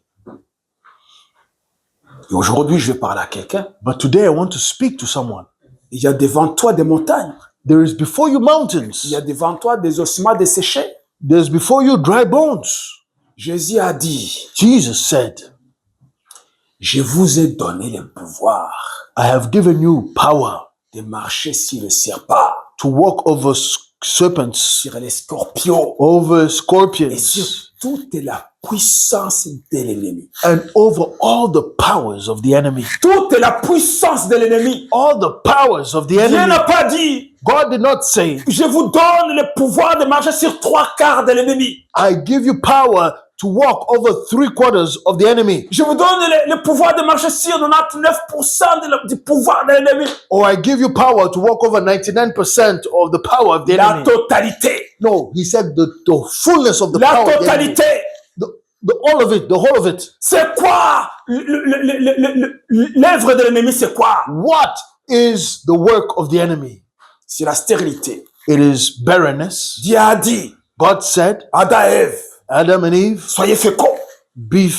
Et aujourd'hui, je vais parler à quelqu'un. But today I want to speak to someone. Il y a devant toi des montagnes. There is before you Il mountains. y a devant toi des ossements desséchés. There's before you dry bones. Jésus a dit, Jesus said, je vous ai donné le pouvoir I have given you power de marcher sur le serpent, to walk over serpents, sur les scorpions over et sur scorpions, toute la puissance de l'ennemi. and over all the powers of the enemy. Toute la puissance de l'ennemi. All the powers of the Dieu enemy. n'a pas dit, God did not say, je vous donne le pouvoir de marcher sur 3/4 de l'ennemi. I give you power to walk over 3/4 of the enemy. Je vous donne le pouvoir de marcher sur 99% du pouvoir de l'ennemi. Or I give you power to walk over 99% of the power of the La enemy. totalité. No, he said the fullness of the La power of the enemy. totalité. All of it, the whole of it. C'est quoi l'œuvre de l'ennemi? C'est quoi? What is the work of the enemy? C'est la stérilité. It is barrenness. Dieu a dit, God said, Adam et Ève, Adam and Eve, soyez féconds. be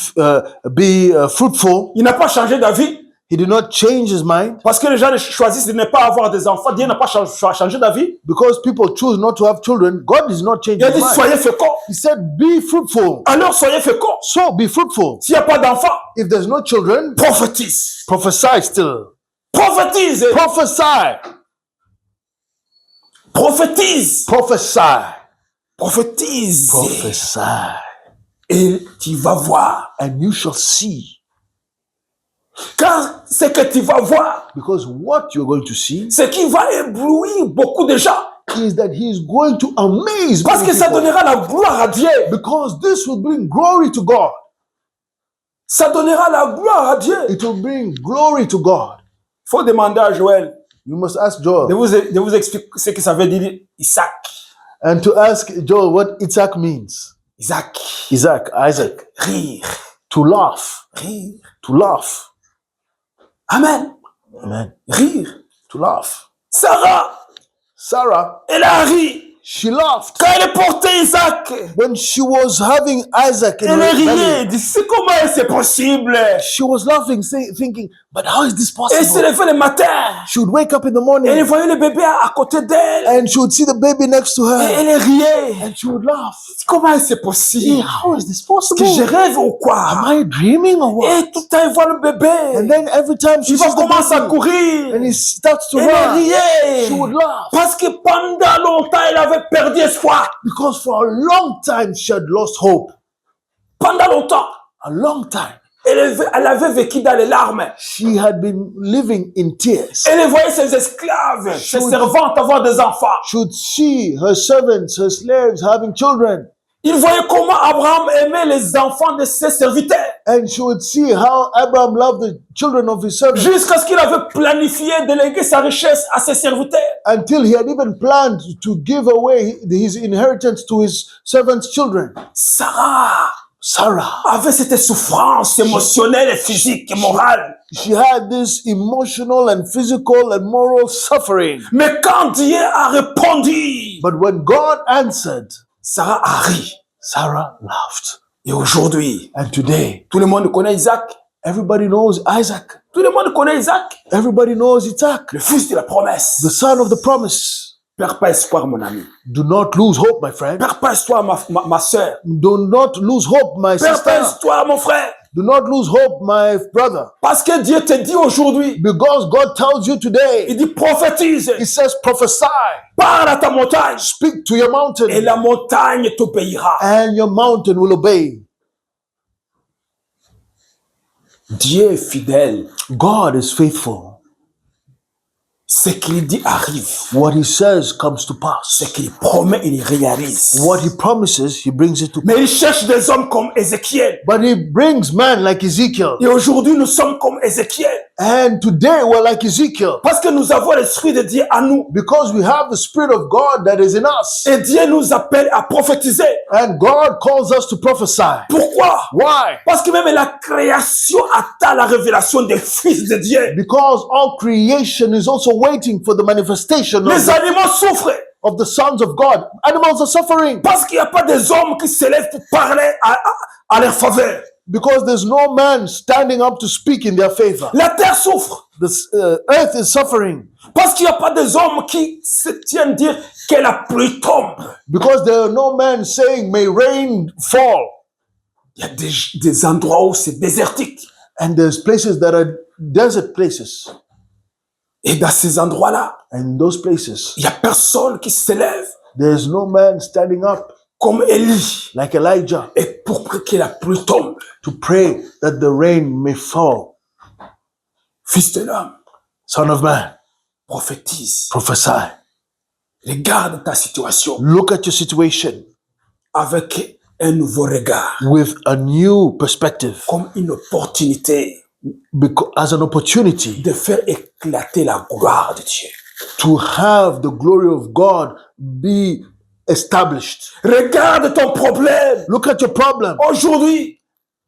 fruitful. Il n'a pas changé d'avis He did not change his mind parce que les gens choisissent de ne pas avoir des enfants. Dieu n'a pas changé d'avis. because people choose not to have children. God does not change Il a his dit, mind. soyez féconds. He said, be fruitful. Alors soyez féconds. So be fruitful. S'il n'y a pas d'enfants, If there's no children, prophétise. prophesy still. Prophétise. Prophesy. Prophétise. Prophesy. Prophétise. Prophesy. Et tu vas voir. And you shall see. Car ce que tu vas voir, Because what you're going to see c'est qu'il va éblouir beaucoup de gens. is that he is going to amaze Parce many que ça people. donnera la gloire à Dieu. Because this will bring glory to God. Ça donnera la gloire à Dieu. Il It will bring glory to God. faut demander à Joël You must ask Joel. de vous expliquer ce que ça veut dire Isaac. And to ask Joel what Isaac means. Isaac. Isaac. Rire. To laugh. Rire. To laugh. Amen. Amen. Rire. To laugh. Sarah, Sarah, elle a ri. she laughed. Quand elle portait Isaac, When she was having Isaac in elle her riait. belly, Elle dit, c'est comment c'est possible? she was laughing, thinking, but how is this Elle se possible? levait le matin. She would wake up in the Elle morning voyait le bébé à côté d'elle. and she would see the baby next to Et her elle riait. and she would laugh. Comment c'est Hey, possible? how is this Que possible? je rêve ou Am quoi? I dreaming or what? Et tout le temps, il voit le And bébé. then every time she Il va sees the commencer à baby courir. and he starts to Elle run, she would riait. laugh. Parce que pendant longtemps, elle avait perdu espoir. Because for a long time she had lost hope. Pendant longtemps, A long time. elle avait vécu dans les larmes. She had been living in tears. Elle voyait ses esclaves, ses servantes avoir des enfants. She would see her servants, her slaves having children. Il voyait comment Abraham aimait les enfants de ses serviteurs. And she would see how Abraham loved the children of his servants Jusqu'à ce qu'il avait planifié de léguer sa richesse à ses serviteurs. until he had even planned to give away his inheritance to his servants' children. Sarah Sarah, avait cette souffrance émotionnelle et physique et morale. she had this emotional and physical and moral suffering. Mais quand Dieu a répondu, But when God answered, Sarah a ri. Sarah laughed. Et aujourd'hui, And today, tout le monde connaît Isaac. everybody knows Isaac. Tout le monde connaît Isaac, Everybody knows Isaac, le fils de la promesse. the son of the promise. Perds pas espoir, mon ami. Do not lose hope, my friend. Perds pas espoir, ma soeur. Do not lose hope, my Perds pas sister. espoir, mon frère. Do not lose hope, my brother. Parce que Dieu te dit aujourd'hui, Because God tells you il today, dit prophétise, He says, prophesy, parle à ta montagne speak to your et mountain, la montagne t'obéira. and your mountain will obey. Dieu est fidèle. God is faithful. Ce qu'il dit arrive. What He says comes to Ce pass. qu'il promet, il réalise. What He promises, He brings it to pass. Mais il cherche des hommes comme Ézéchiel. But He brings men like Ezekiel. Et aujourd'hui, nous sommes comme Ézéchiel. And today we're like Ezekiel. Parce que nous avons l'Esprit de Dieu à nous. Because we have the Spirit of God that is in us. Et Dieu nous appelle à prophétiser. And God calls us to prophesy. Pourquoi? Why? Parce que même la création attend la révélation des fils de Dieu. Because all creation is also waiting for the manifestation Les animaux souffrent of the sons of God. Animals are suffering parce qu'il n'y a pas des hommes qui se lèvent pour parler à leur faveur. because there's no man standing up to speak in their favor. La terre souffre The earth is suffering parce qu'il n'y a pas des hommes qui se tiennent dire que la pluie tombe. because there are no men saying, may rain fall. Il y a des endroits où c'est désertique. And there's places that are desert places. Et dans ces endroits-là, And in those places, il n'y a personne qui se lève there's no man standing up comme Élie like Elijah et pour que la pluie tombe. to pray that the rain may fall. Fils de l'homme, Son of man, prophétise. prophesy. Regarde ta situation Look at your situation avec un nouveau regard, with a new perspective comme une opportunité as an opportunity de faire éclater la gloire de Dieu. to have the glory of God be established. Regarde ton problème Look at your problem aujourd'hui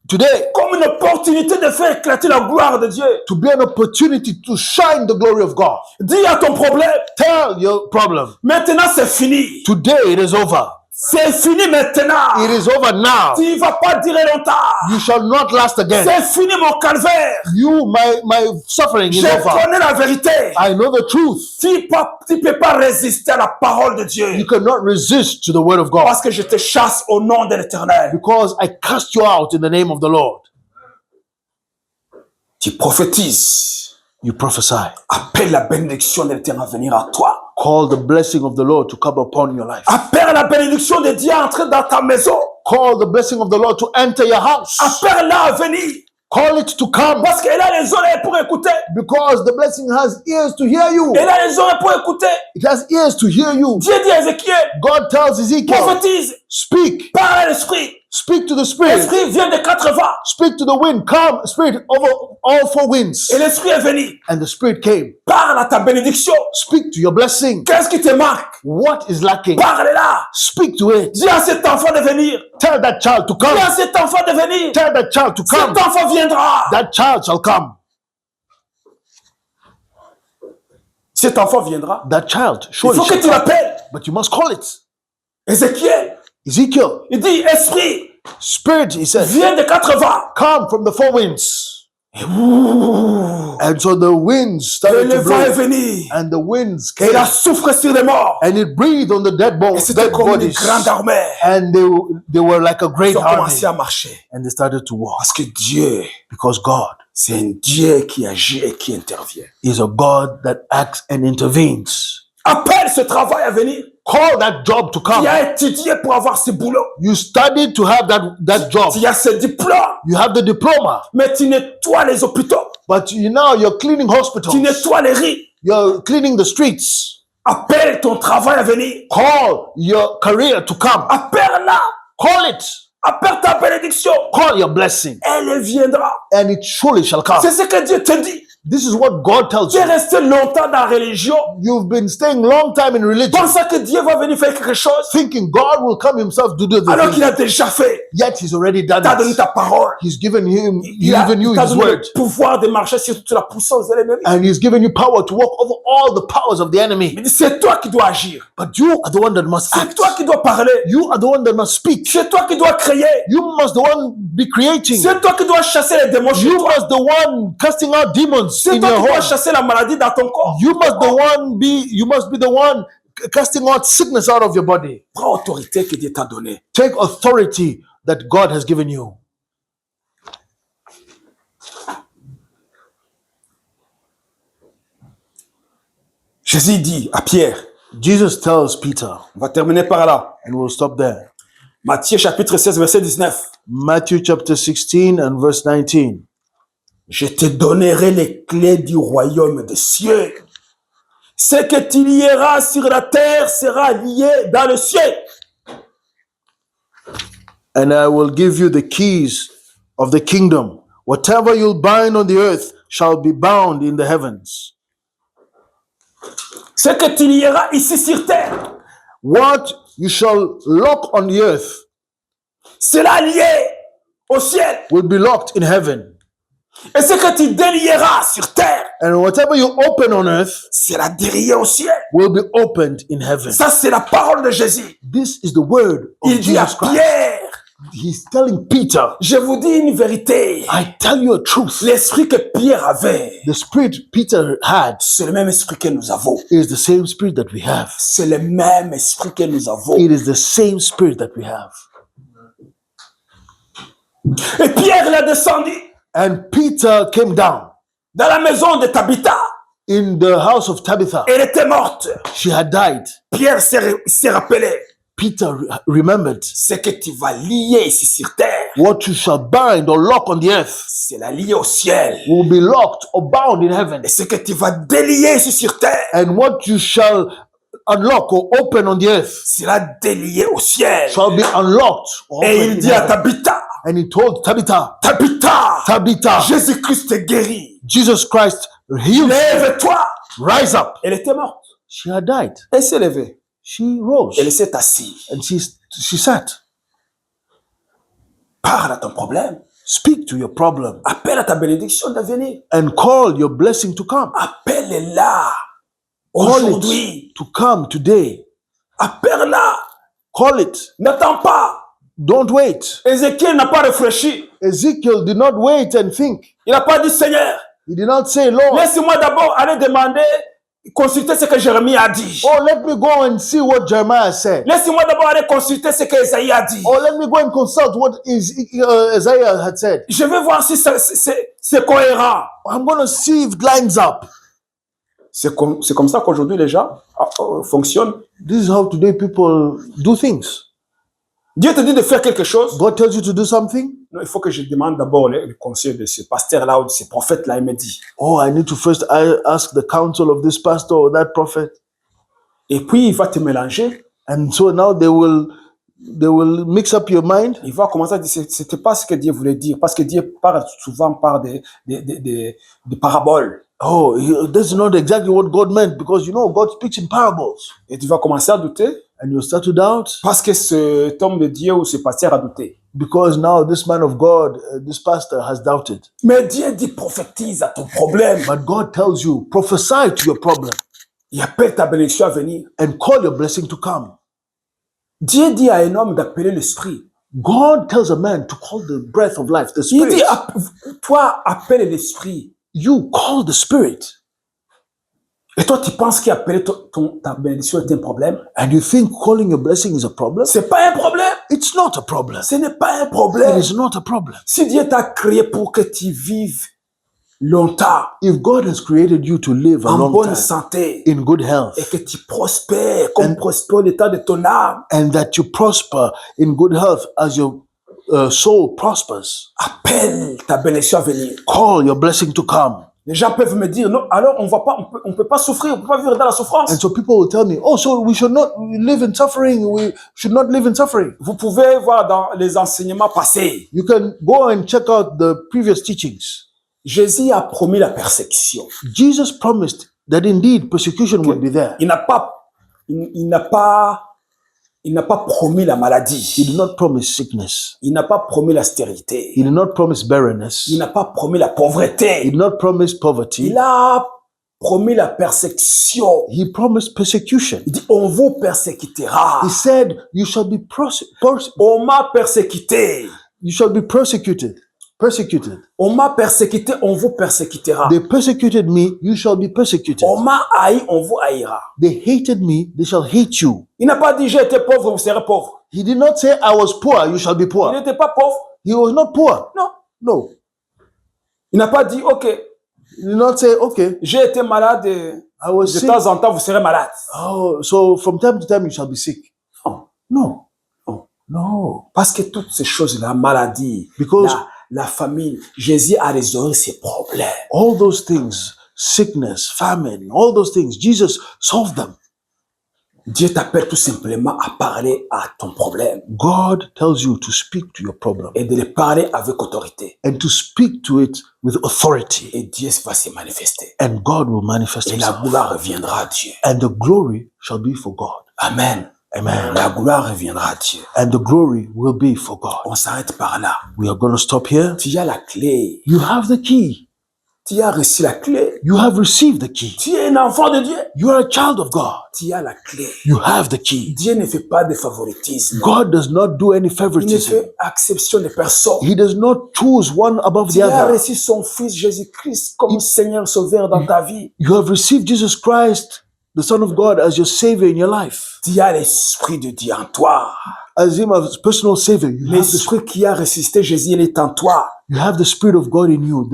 today comme une opportunité de faire éclater la gloire de Dieu. to be an opportunity to shine the glory of God. Dis à ton problème, Tell your problem, maintenant c'est fini. today it is over. C'est fini maintenant. It is over now. Tu ne vas pas durer longtemps. You shall not last again. C'est fini mon calvaire. You, my suffering is Je over. connais la vérité. I know the truth. Tu ne peux pas résister à la parole de Dieu. You cannot resist to the word of God Parce que je te chasse au nom de l'Éternel. because I cast you out in the name of the Lord. Tu prophétises. You prophesy. Appelle la bénédiction de l'Éternel à venir à toi. Call the blessing of the Lord to come upon your life. Appelle la bénédiction de Dieu à entrer dans ta maison. Call the blessing of the Lord to enter your house. Appelle-la à venir. Call it to come Parce qu'elle a les oreilles pour écouter. because the blessing has ears to hear you. Elle a les oreilles pour écouter. It has ears to hear you. Dieu dit à Ézéchiel, God tells Ezekiel, prophétise, speak. parle à l'esprit. Speak to the Spirit. L'esprit vient de 4 vents. Speak to the wind. Come, Spirit, over all four winds. Et l'esprit est venu. And the Spirit came. Parle à ta bénédiction. Speak to your blessing. Qu'est-ce qui te manque? What is lacking? Parle-la. Speak to it. Dis à cet enfant de venir. Tell that child to Dis à come. cet enfant de venir. Tell that child to come. Cet enfant viendra. That child shall come. Cet enfant viendra. That child Il surely faut que shall tu come. l'appelles. But you must call it. Ézéchiel, Ezekiel, il dit, esprit, Spirit, he says, viens de 4 vents. come from the four winds. Et ouh, And so the winds et started le to vent est blow. venu. And the winds Et came. il a soufflé sur les morts. And it breathed on the dead Et bones, c'était dead comme une bodies. grande armée. And they were like a great Ils ont army. commencé à marcher. And they started to walk. Parce que Dieu, Because God c'est un Dieu qui agit et qui intervient. is a God that acts and intervenes. Appelle ce travail à venir. Call that job to Tu come. as étudié pour avoir ce boulot. You studied to have that job. Tu as ce diplôme. You have the diploma. Mais tu nettoies les hôpitaux. But now you're cleaning Tu hospitals. nettoies les rues. You're cleaning the streets. Appelle ton travail à venir. Call your career to come. Appelle-la. Call it. Appelle ta bénédiction. Call your blessing. Elle viendra. And it surely shall come. C'est ce que Dieu te dit. This is what God tells Tu es you. resté longtemps dans la religion, You've been staying long time in religion, pensant que Dieu va venir faire quelque chose, thinking God will come himself to do the alors thing. qu'il a déjà fait. Yet he's already done Il t'a donné it. ta parole. He's given you Il t'a his donné word. le pouvoir de marcher sur toute la puissance de l'ennemi. And he's given you power to walk over all the powers of the enemy. Il dit, c'est toi qui dois agir. But you are the one that must C'est act. toi qui dois parler. You are the one that must speak. C'est toi qui dois créer. You must the one be creating. C'est toi qui dois chasser les démons chez You toi. must the one casting out demons C'est in toi your qui dois home. chasser la maladie dans ton corps. You must be the one casting out sickness out of your body. Prends l'autorité que Dieu t'a donnée. Take authority that God has given you. Jésus dit à Pierre, Jesus tells Peter, on va terminer par là. and we'll stop there. Matthieu chapitre 16, verset 19. Matthew chapter 16 and verse 19. Je te donnerai les clés du royaume des cieux. Ce que tu lieras sur la terre sera lié dans le ciel. And I will give you the keys of the kingdom. Whatever you'll bind on the earth shall be bound in the heavens. Ce que tu lieras ici sur terre What you shall lock on the earth sera lié au ciel. will be locked in heaven. Et ce que tu délieras sur terre And whatever you open on earth sera délié au ciel. will be opened in heaven. Ça, c'est la parole de Jésus. This is the word of Il dit à Jesus Christ. Pierre, He's telling Peter, je vous dis une vérité. I tell you a truth. L'esprit que Pierre avait, The spirit Peter had c'est le même esprit que nous avons. is the same spirit that we have. C'est le même esprit que nous avons. It is the same spirit that we have. Et Pierre il a descendu And Peter came down dans la maison de Tabitha. in the house of Tabitha. Elle était morte. She had died. Pierre s'est rappelé. Peter remembered, Ce que tu vas lier ici sur terre, what you shall bind or lock on the earth c'est la lier au ciel. will be locked or bound in heaven. Et ce que tu vas délier ici sur terre, And what you shall unlock or open on the earth sera délié au ciel. shall be unlocked or Et opened il in dit à heaven. Tabitha, And he told Tabitha, Tabitha, Tabitha, Jésus-Christ te guérit. Jesus Christ healed you. Lève-toi. Rise up. Elle était morte. She had died. Elle s'est levée. She rose Elle s'est assise. and she sat. Parle à ton problème. Speak to your problem Appelle à ta bénédiction de venir. and call your blessing to come. Appelle-la. Call Aujourd'hui. it to come today. Appelle-la. Call it. N'attends pas. Don't wait. Ézéchiel n'a pas réfléchi. Ezekiel did not wait and think. Il n'a pas dit Seigneur, He did not say, Lord, laisse-moi d'abord aller demander, consulter ce que Jérémie a dit. oh, let me go and see what Jeremiah said. Laisse-moi d'abord aller consulter ce que Esaïe a dit. Or let me go and consult what Isaiah had said. Je vais voir si c'est cohérent. I'm going to see if it lines up. C'est comme ça qu'aujourd'hui les gens fonctionnent. This is how today people do things. Dieu te dit de faire quelque chose. God tells you to do something. Non, il faut que je demande d'abord le conseil de ce pasteur-là ou de ce prophète-là. Il me dit. Oh, I need to first ask the counsel of this pastor or that prophet. Et puis il va te mélanger. And so now they will mix up your mind. Il va commencer à dire c'était pas ce que Dieu voulait dire parce que Dieu parle souvent par des paraboles. Oh, that's not exactly what God meant because you know God speaks in parables. Et tu vas commencer à douter And you start to doubt parce que cet homme de Dieu ou ce pasteur a douté. because now this man of God, this pastor has doubted. Mais Dieu dit prophétise à ton problème. But God tells you, prophesy to your problem Il appelle ta bénédiction à venir. and call your blessing to come. Dieu dit à un homme d'appeler l'esprit. God tells a man to call the breath of life, the Il dit, spirit. toi, appelle l'esprit. You call the spirit. Et toi, tu penses qu'appeler ta bénédiction est un problème? And you think calling your blessing is a problem? C'est pas un problème. It's not a problem. Ce n'est pas un It problème. is not a problem. Si Dieu t'a créé pour que tu vives longtemps, If God has created you to live a en long bonne time, santé, in good health, et que tu prospères comme prospère l'état de ton âme, and that you prosper in good health as your soul prospers, appelle ta bénédiction à venir. call your blessing to come. Les gens peuvent me dire, non, alors on peut pas souffrir, on peut pas vivre dans la souffrance. And so people will tell me, oh, so we should not live in suffering. We should not live in suffering. Vous pouvez voir dans les enseignements passés, You can go and check out the previous teachings. Jésus a promis la persécution. Jesus promised that indeed persecution would be there. Il n'a pas promis la He maladie. did not promise sickness. Il n'a pas promis la stérilité. He did not promise barrenness. Il n'a pas promis la He pauvreté. did not promise poverty. Il a promis la persécution. He promised persecution. Il dit, on vous persécutera. He said, you shall be On m'a persécuté. you shall be persecuted. Persecuted. On m'a persécuté, on vous persécutera. They persecuted me, you shall be persecuted. On m'a haï, on vous haïra. They hated me, they shall hate you. Il n'a pas dit, j'ai été pauvre, vous serez pauvre. He did not say, I was poor, you shall be Il poor. n'était pas pauvre. He was not poor. Non. No. Il n'a pas dit, ok, He did not say, okay, j'ai été malade, I was de sick. temps en temps, vous serez malade. Oh, so from time to time you shall be sick. Non. No. No. No. Parce que toutes ces choses, la maladie, Because la famine, Jésus a résolu ses problèmes. all those things, sickness, famine, all those things, Jesus solved them. Dieu t'appelle tout simplement à parler à ton problème God tells you to speak to your problem et de le parler avec autorité. and to speak to it with authority. Et Dieu va se manifester. And God will manifest Et la himself. gloire reviendra à Dieu. And the glory shall be for God. Amen. Amen. La gloire reviendra à Dieu. And the glory will be for God. On s'arrête par là. We are going to stop here. Tu as la clé. You have the key. Tu as reçu la clé. You have received the key. Tu es un enfant de Dieu. You are a child of God. Tu as la clé. You have the key. Dieu ne fait pas de favoritisme. God does not do any Il ne favoritism. fait exception de personne. He does not choose one above the Tu as other. reçu son Fils Jésus-Christ comme Seigneur Sauveur dans ta vie. You have received Jesus Christ, the Son of God, as your Savior in your life. Tu as l'Esprit de Dieu en toi. As Him as personal Savior. L'Esprit qui a ressuscité Jésus, il est en toi. You have the Spirit of God in you.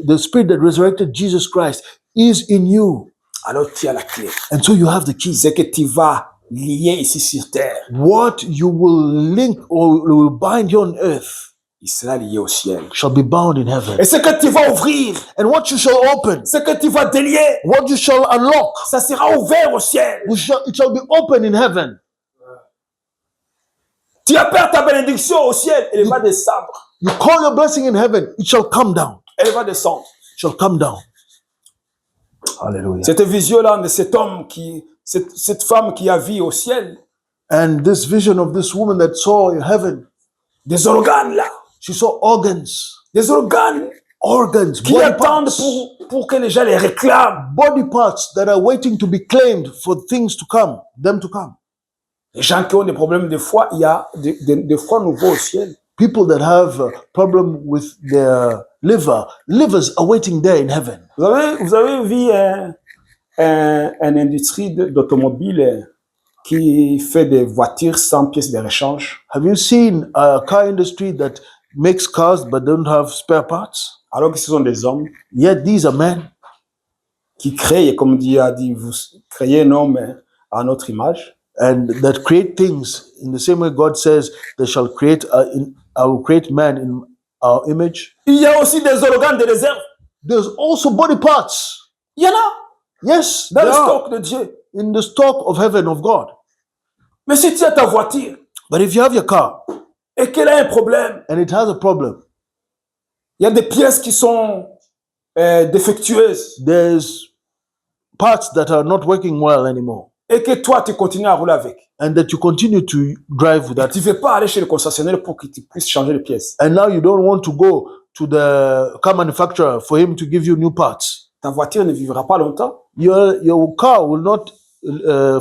The Spirit that resurrected Jesus Christ is in you. Alors tu as la clé. And so you have the key. Ce que tu vas lier ici sur terre, What you will link or will bind here on earth il sera lié au ciel. shall be bound in heaven. Et ce que tu vas ouvrir, And what you shall open, ce que tu vas délier, what you shall unlock, ça sera ouvert au ciel. it shall be open in heaven. Tu appelles ta bénédiction au ciel, elle va descendre. You call your blessing in heaven, it shall come down. Elle va descendre. It shall come down. Hallelujah. Cette vision-là de cet homme cette femme qui a vu au ciel, And this vision of this woman that saw in heaven, des organes là, she saw organs qui body attendent parts, pour que les gens les réclament. body parts that are waiting to be claimed for things to come, them to come. Les gens qui ont des problèmes de foi, il y a des foies nouveaux au ciel. People that have a problem with their livers are waiting there in heaven. Vous avez vu une industrie d'automobile qui fait des voitures sans pièces de rechange. Have you seen a car industry that makes cars but don't have spare parts? Alors que ce sont des hommes Yet these are men qui créent, comme Dieu a dit, vous créez un homme à notre image. and that create things in the same way God says they shall create. I will create man in our image. Il y a aussi des organes de réserve. There's also body parts. Il y en a Yes, dans there le are stock de Dieu. in the stock of heaven of God. Mais si tu as ta voiture But if you have your car et qu'elle a un problème, and it has a problem, il y a des pièces qui sont défectueuses there's parts that are not working well anymore, et que toi, tu continues à rouler avec. and that you continue to drive with that, Tu ne veux pas aller chez le concessionnaire pour qu'il puisse changer les pièces. and now you don't want to go to the car manufacturer for him to give you new parts. Ta voiture ne vivra pas longtemps. Your car will not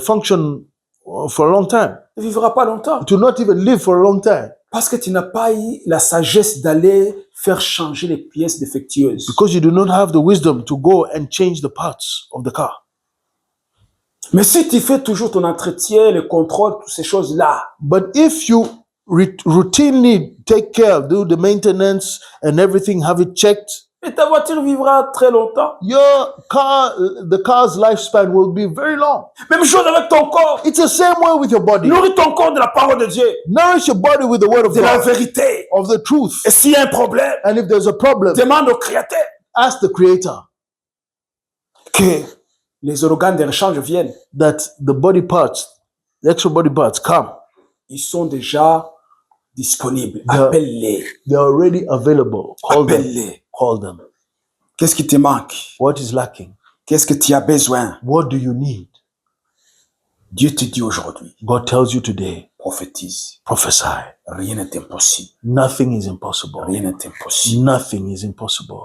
function for a long time. Ne vivra pas longtemps. It will not even live for a long time Parce que tu n'as pas eu la sagesse d'aller faire changer les pièces défectueuses. because you do not have the wisdom to go and change the parts of the car. Mais si tu fais toujours ton entretien, le contrôle, toutes ces choses-là, But if you routinely take care, do the maintenance and everything, have it checked, et ta voiture vivra très longtemps. the car's lifespan will be very long. Même chose avec ton corps. It's the same way with your body. Nourris ton corps de la parole de Dieu, Nourish your body with the word of de la God, vérité. of the truth. Et s'il y a un problème, And if there's a problem, demande au Créateur. ask the Creator. que les organes de rechange viennent. that the body parts, the extra body parts come. Ils sont déjà disponibles. Yeah. Appelle-les. They are already available. Call them. Appelle-les. Call them. Qu'est-ce qui te manque? What is lacking? Qu'est-ce que tu as besoin? What do you need? Dieu te dit aujourd'hui, God tells you today, prophétise. prophesy. Rien n'est impossible. Nothing is impossible. Rien n'est impossible. Nothing is impossible.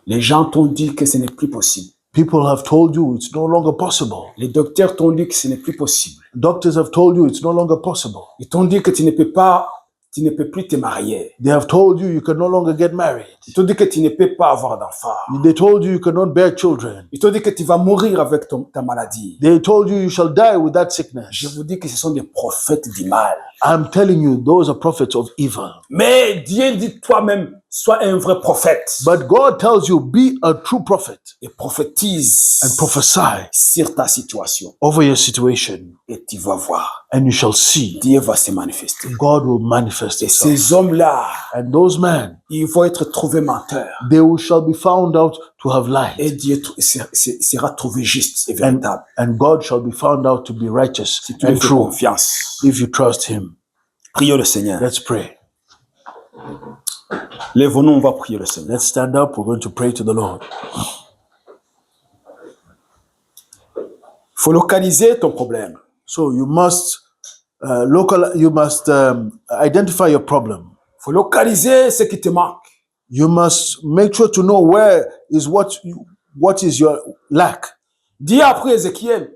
Les gens t'ont dit que ce n'est plus possible. People have told you it's no longer possible. Les docteurs t'ont dit que ce n'est plus possible. Doctors have told you it's no longer possible. Ils t'ont dit que tu ne peux plus te marier. They have told you can no longer get married. Ils t'ont dit que tu ne peux pas avoir d'enfants. They told you cannot bear children. Ils t'ont dit que tu vas mourir avec ta maladie. They told you shall die with that sickness. Je vous dis que ce sont des prophètes du mal. I'm telling you, those are prophets of evil. Mais Dieu dit toi-même, sois un vrai prophète. But God tells you, be a true prophet Et prophétise and prophesy sur ta situation. over your situation, Et tu vas voir, and you shall see Dieu va se manifester. God will manifest Et himself. ces hommes-là, And those men, ils vont être trouvés menteurs. shall be found out to have lied. Et Dieu sera trouvé juste et véritable. And God shall be found out to be righteous Si tu lui and fais true confiance. if you trust him. Prions le Seigneur. Let's pray. Lève-nous, on va prier le Seigneur. Let's stand up. We're going to pray to the Lord. Il faut localiser ton problème. So you must identify your problem. Il faut localiser ce qui te manque. You must make sure to know where is what is your lack. Dieu a pris Ézéchiel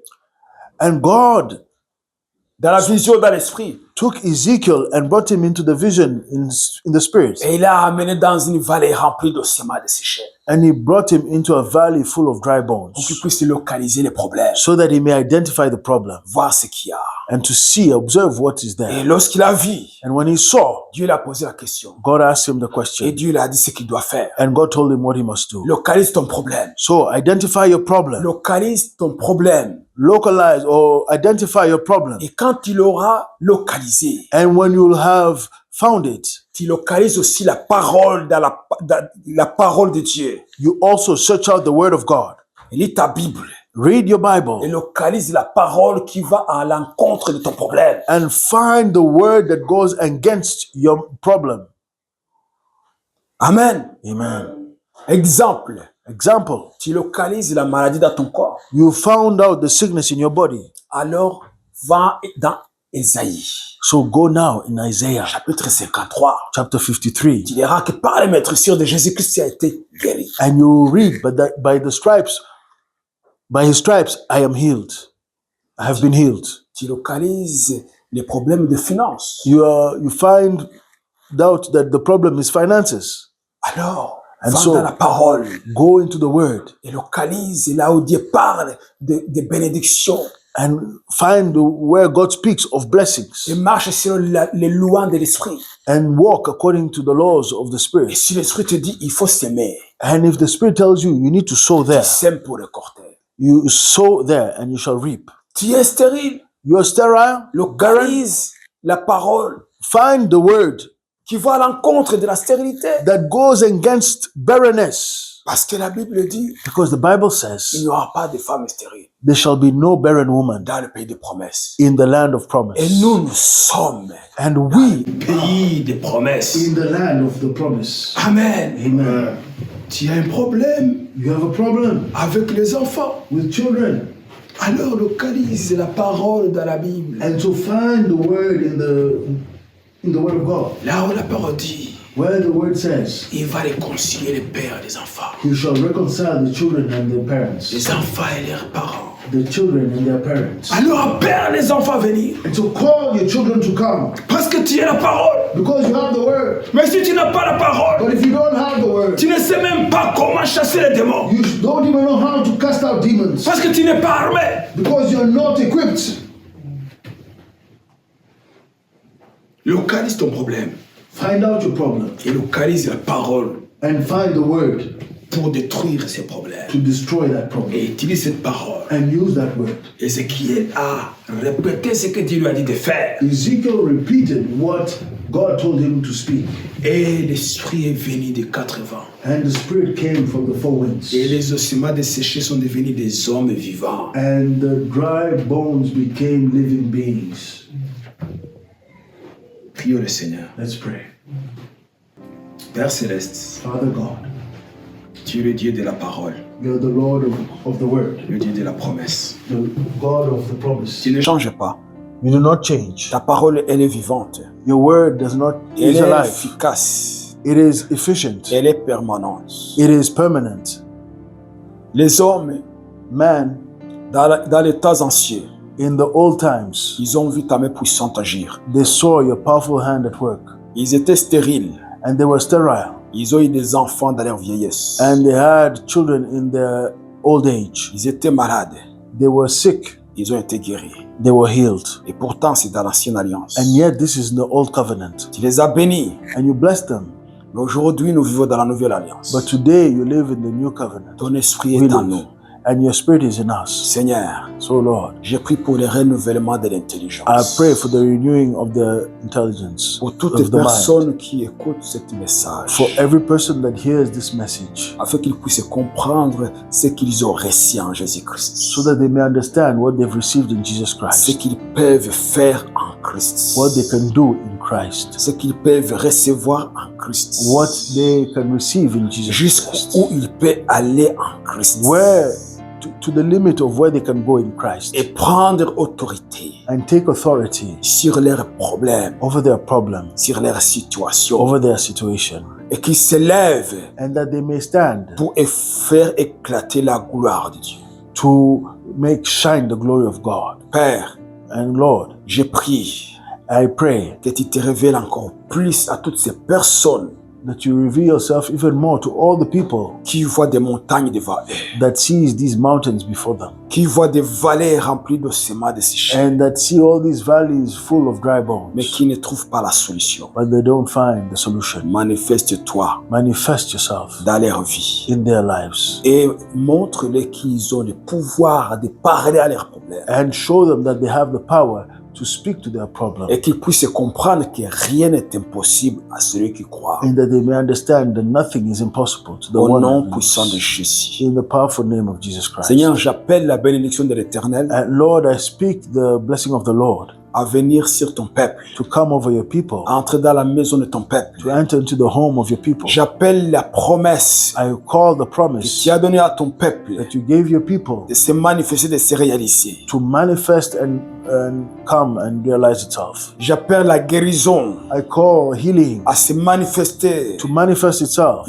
And God dans la vision, dans l'esprit. took Ezekiel and brought him into the vision in the spirit. Et il l'a amené dans une vallée remplie d'ossements desséchés. And he brought him into a valley full of dry Pour qu'il bones puisse localiser les problèmes. so that he may identify the problem Voir ce qu'il y a. and to observe what is Et there. lorsqu'il a vu, And when he saw, Dieu lui a posé la question. God asked him the Et question, Dieu lui a dit ce qu'il doit faire. and God told him what he must do. Localise ton problème. So identify your problem, Localise ton problème. localize or identify your problem. Et quand tu l'auras localisé, And when you'll have found it, tu localises aussi la parole dans la parole de Dieu. you also search out the word of God. Lis ta Bible Read your et Bible localise la parole qui va à l'encontre de ton problème. and find the word that goes against your problem. Amen. Amen. Exemple, Example, tu localises la maladie dans ton corps. you found out the sickness in your body. Alors, va dans Ésaïe, So go now in Isaiah chapitre 53. chapter 53, Tu verras que par les maîtrissures de Jésus-Christ, tu as été guéri. and you will read, by his stripes, I am healed. I have been healed. Tu localises les problèmes de finances. You find out that the problem is finances. Alors, And va so- dans la parole Go into the word et localise là où Dieu parle de bénédictions and find where God speaks of blessings et marche sur les lois de l'esprit. and walk according to the laws of the Et Spirit. si l'esprit te dit, il faut s'aimer, And if the Spirit tells you you need to sow there, sème pour récolter. you sow there and you shall reap. Tu es stérile, You are sterile, localise la parole find the word qui va à l'encontre de la stérilité. that goes against barrenness. Parce que la Bible dit, Because the Bible il says n'y aura pas de femme stérile there shall be no barren woman dans le pays de promesses. in the land of promise. Et nous sommes And we pays de promesses. in the land of the promise. Amen. Amen. Tu as un problème You have a problem avec les enfants. with children. Alors localise la parole dans la Bible. And to find the word in the word of God, Là où la parole dit, where the word says, il va réconcilier les pères et les enfants. He shall reconcile the children and their parents. Les enfants et leurs parents. The children and their parents. Alors appelle les enfants à venir. And to call your children to come. Parce que tu as la parole. Because you have the word. Mais si tu n'as pas la parole, But if you don't have the word, tu ne sais même pas comment chasser les démons. you don't even know how to cast out demons. Parce que tu n'es pas armé. Because you're not equipped. Localise ton problème. Find out your problem Et localise la parole and find the word pour détruire ces problèmes. to destroy that Et problem. utilise cette parole. And use that word. Ézéchiel a répété ce que Dieu lui a dit de faire. Ezekiel repeated what God told him to speak. Et l'esprit est venu des 4 vents. And the spirit came from the four winds. Et les ossements desséchés sont devenus des hommes vivants. And the dry bones became living beings. Prions le Seigneur. Let's pray. Père céleste, Father God, tu es le Dieu de la parole, you're the Lord of the word, le Dieu de la promesse. the God of the promise. Tu ne changes pas. You do not change. Ta parole, elle est vivante. Your word does not Elle is est alive. efficace. It is efficient. Elle est permanente. It is permanent. Les hommes, Man, dans les temps anciens, in the old times, ils ont vu ta main puissante agir. they saw your powerful hand at work, Ils étaient stériles. and they were sterile, Ils ont eu des enfants dans leur vieillesse. and they had children in their old age. Ils étaient malades. They were sick. Ils ont été guéris. They were healed. Et pourtant, c'est dans l'ancienne alliance. And yet this is in the old covenant. Tu les as bénis. And you bless them. Mais aujourd'hui, nous vivons dans la nouvelle alliance. But today you live in the new covenant. Ton esprit est en nous. And your spirit is in us. Seigneur, So Lord, je prie pour le renouvellement de I l'intelligence. pray for the renewing of the intelligence Pour toutes of les the mind. personnes qui écoutent ce message, For every person that hears this message, afin qu'ils puissent comprendre ce qu'ils ont reçu en Jésus-Christ. so that they may understand what they've received in Jesus Ce Christ, qu'ils peuvent faire en Christ. what they can do in Christ, Ce qu'ils peuvent recevoir en Christ. what they can receive in Jesus Christ, Jusqu'où ils peuvent aller en Christ. where to the limit of where they can go in Christ, Et prendre autorité and take authority sur leurs problèmes, over their problem, sur leurs situations. over their situation, Et qu'ils se lèvent and that they may stand pour faire éclater la gloire de Dieu. to make shine the glory of God. Père, And Lord, je prie I pray que tu te révèles encore plus à toutes ces personnes that you reveal yourself even more to all the people qui voient des montagnes devant eux, that sees these mountains before them, qui voient des vallées remplies d'ossements desséchés, and that see all these valleys full of dry mais bones, qui ne trouvent pas la solution. but they don't find the solution. Manifeste-toi Manifest yourself dans leur vie in their lives et montre-les qu'ils ont le pouvoir de parler à leurs problèmes and show them that they have the power to speak to their problem, et qu'ils puissent comprendre que rien n'est impossible à celui qui croit. and that they may understand that nothing is impossible to the Au one nom who puissant de believes. Jésus. In the powerful name of Jesus Christ. Seigneur, j'appelle la bénédiction de l'Éternel And Lord, I speak the blessing of the Lord à venir sur ton peuple, to come over your people, à entrer dans la maison de ton peuple. to enter into the home of your people. J'appelle la promesse I call the que promise tu as donnée à ton peuple that you gave your people de se manifester, de se réaliser. to manifest and come and realize itself. J'appelle la guérison I call healing à se manifester to manifest itself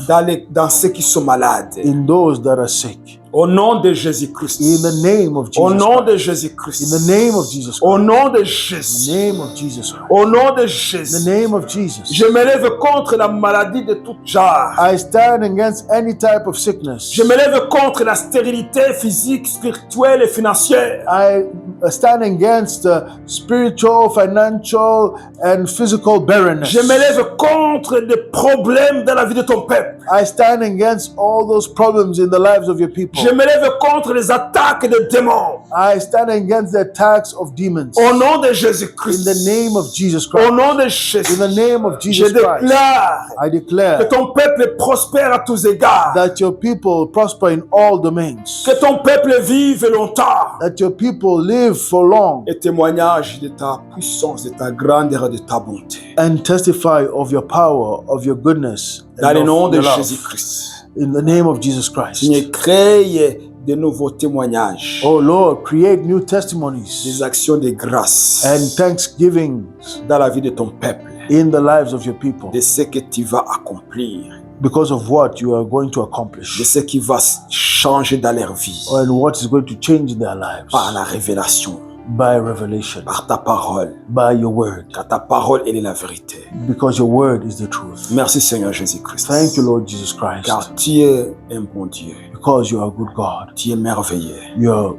dans ceux qui sont malades. in those that are sick. Au nom de Jésus-Christ. In the name of Au Jesus nom de Christ. Jésus-Christ. In the name of Jesus Au Christ. nom de In the Jésus. name of Jesus Christ. Au nom de In the Jésus. name of Jesus. Je me lève contre la maladie de tout genre. I stand against any type of sickness. Je me lève contre la stérilité physique, spirituelle et financière. I stand against spiritual, financial, and physical barrenness. Je me lève contre les problèmes dans la vie de ton peuple. I stand against all those problems in the lives of your people. Je me lève contre les attaques des démons. I stand against the attacks of demons. Au nom de In Jésus-Christ. the name of Jesus Au Christ. nom de In Jésus. the name of Je Jesus Christ. déclare I que declare ton peuple prospère à tous égards. that your people prosper in all domains. Que ton peuple vive longtemps. That your people live for long Et témoignage de ta puissance, de ta grandeur et de ta bonté. and testify of your power, of your goodness, and Dans le of nom de your love. Jésus-Christ. In the name of Jesus Christ. Seigneur, crée de nouveaux témoignages, Oh Lord, create new testimonies des actions de grâce and thanksgivings dans la vie de ton peuple, in the lives of your people de ce que tu vas accomplir, because of what you are going to de accomplish ce qui va changer dans leur vie, and what is going to change their lives par la révélation, by revelation, par ta parole, by your word, car ta parole, elle est la vérité. because your word is the truth. Merci Seigneur Jésus-Christ, Thank you, Lord Jesus Christ, car tu es un bon Dieu, because you are a good God. tu es merveilleux, You are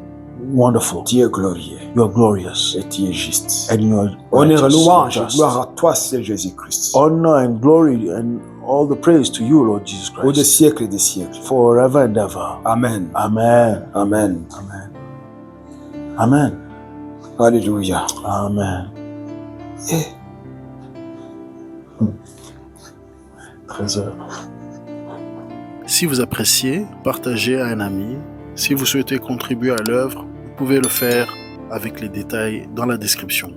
wonderful. tu es glorieux You are glorious. et tu es juste. And you are Honneur, righteous and louange, just. gloire à toi, Seigneur Jésus-Christ. Honor and glory and all the praise to you, Lord Jesus pour des Christ, siècles et des siècles. forever and ever. Amen. Amen. Amen. Amen. Amen. Alléluia. Amen. Eh, Trésor. Si vous appréciez, partagez à un ami. Si vous souhaitez contribuer à l'œuvre, vous pouvez le faire avec les détails dans la description.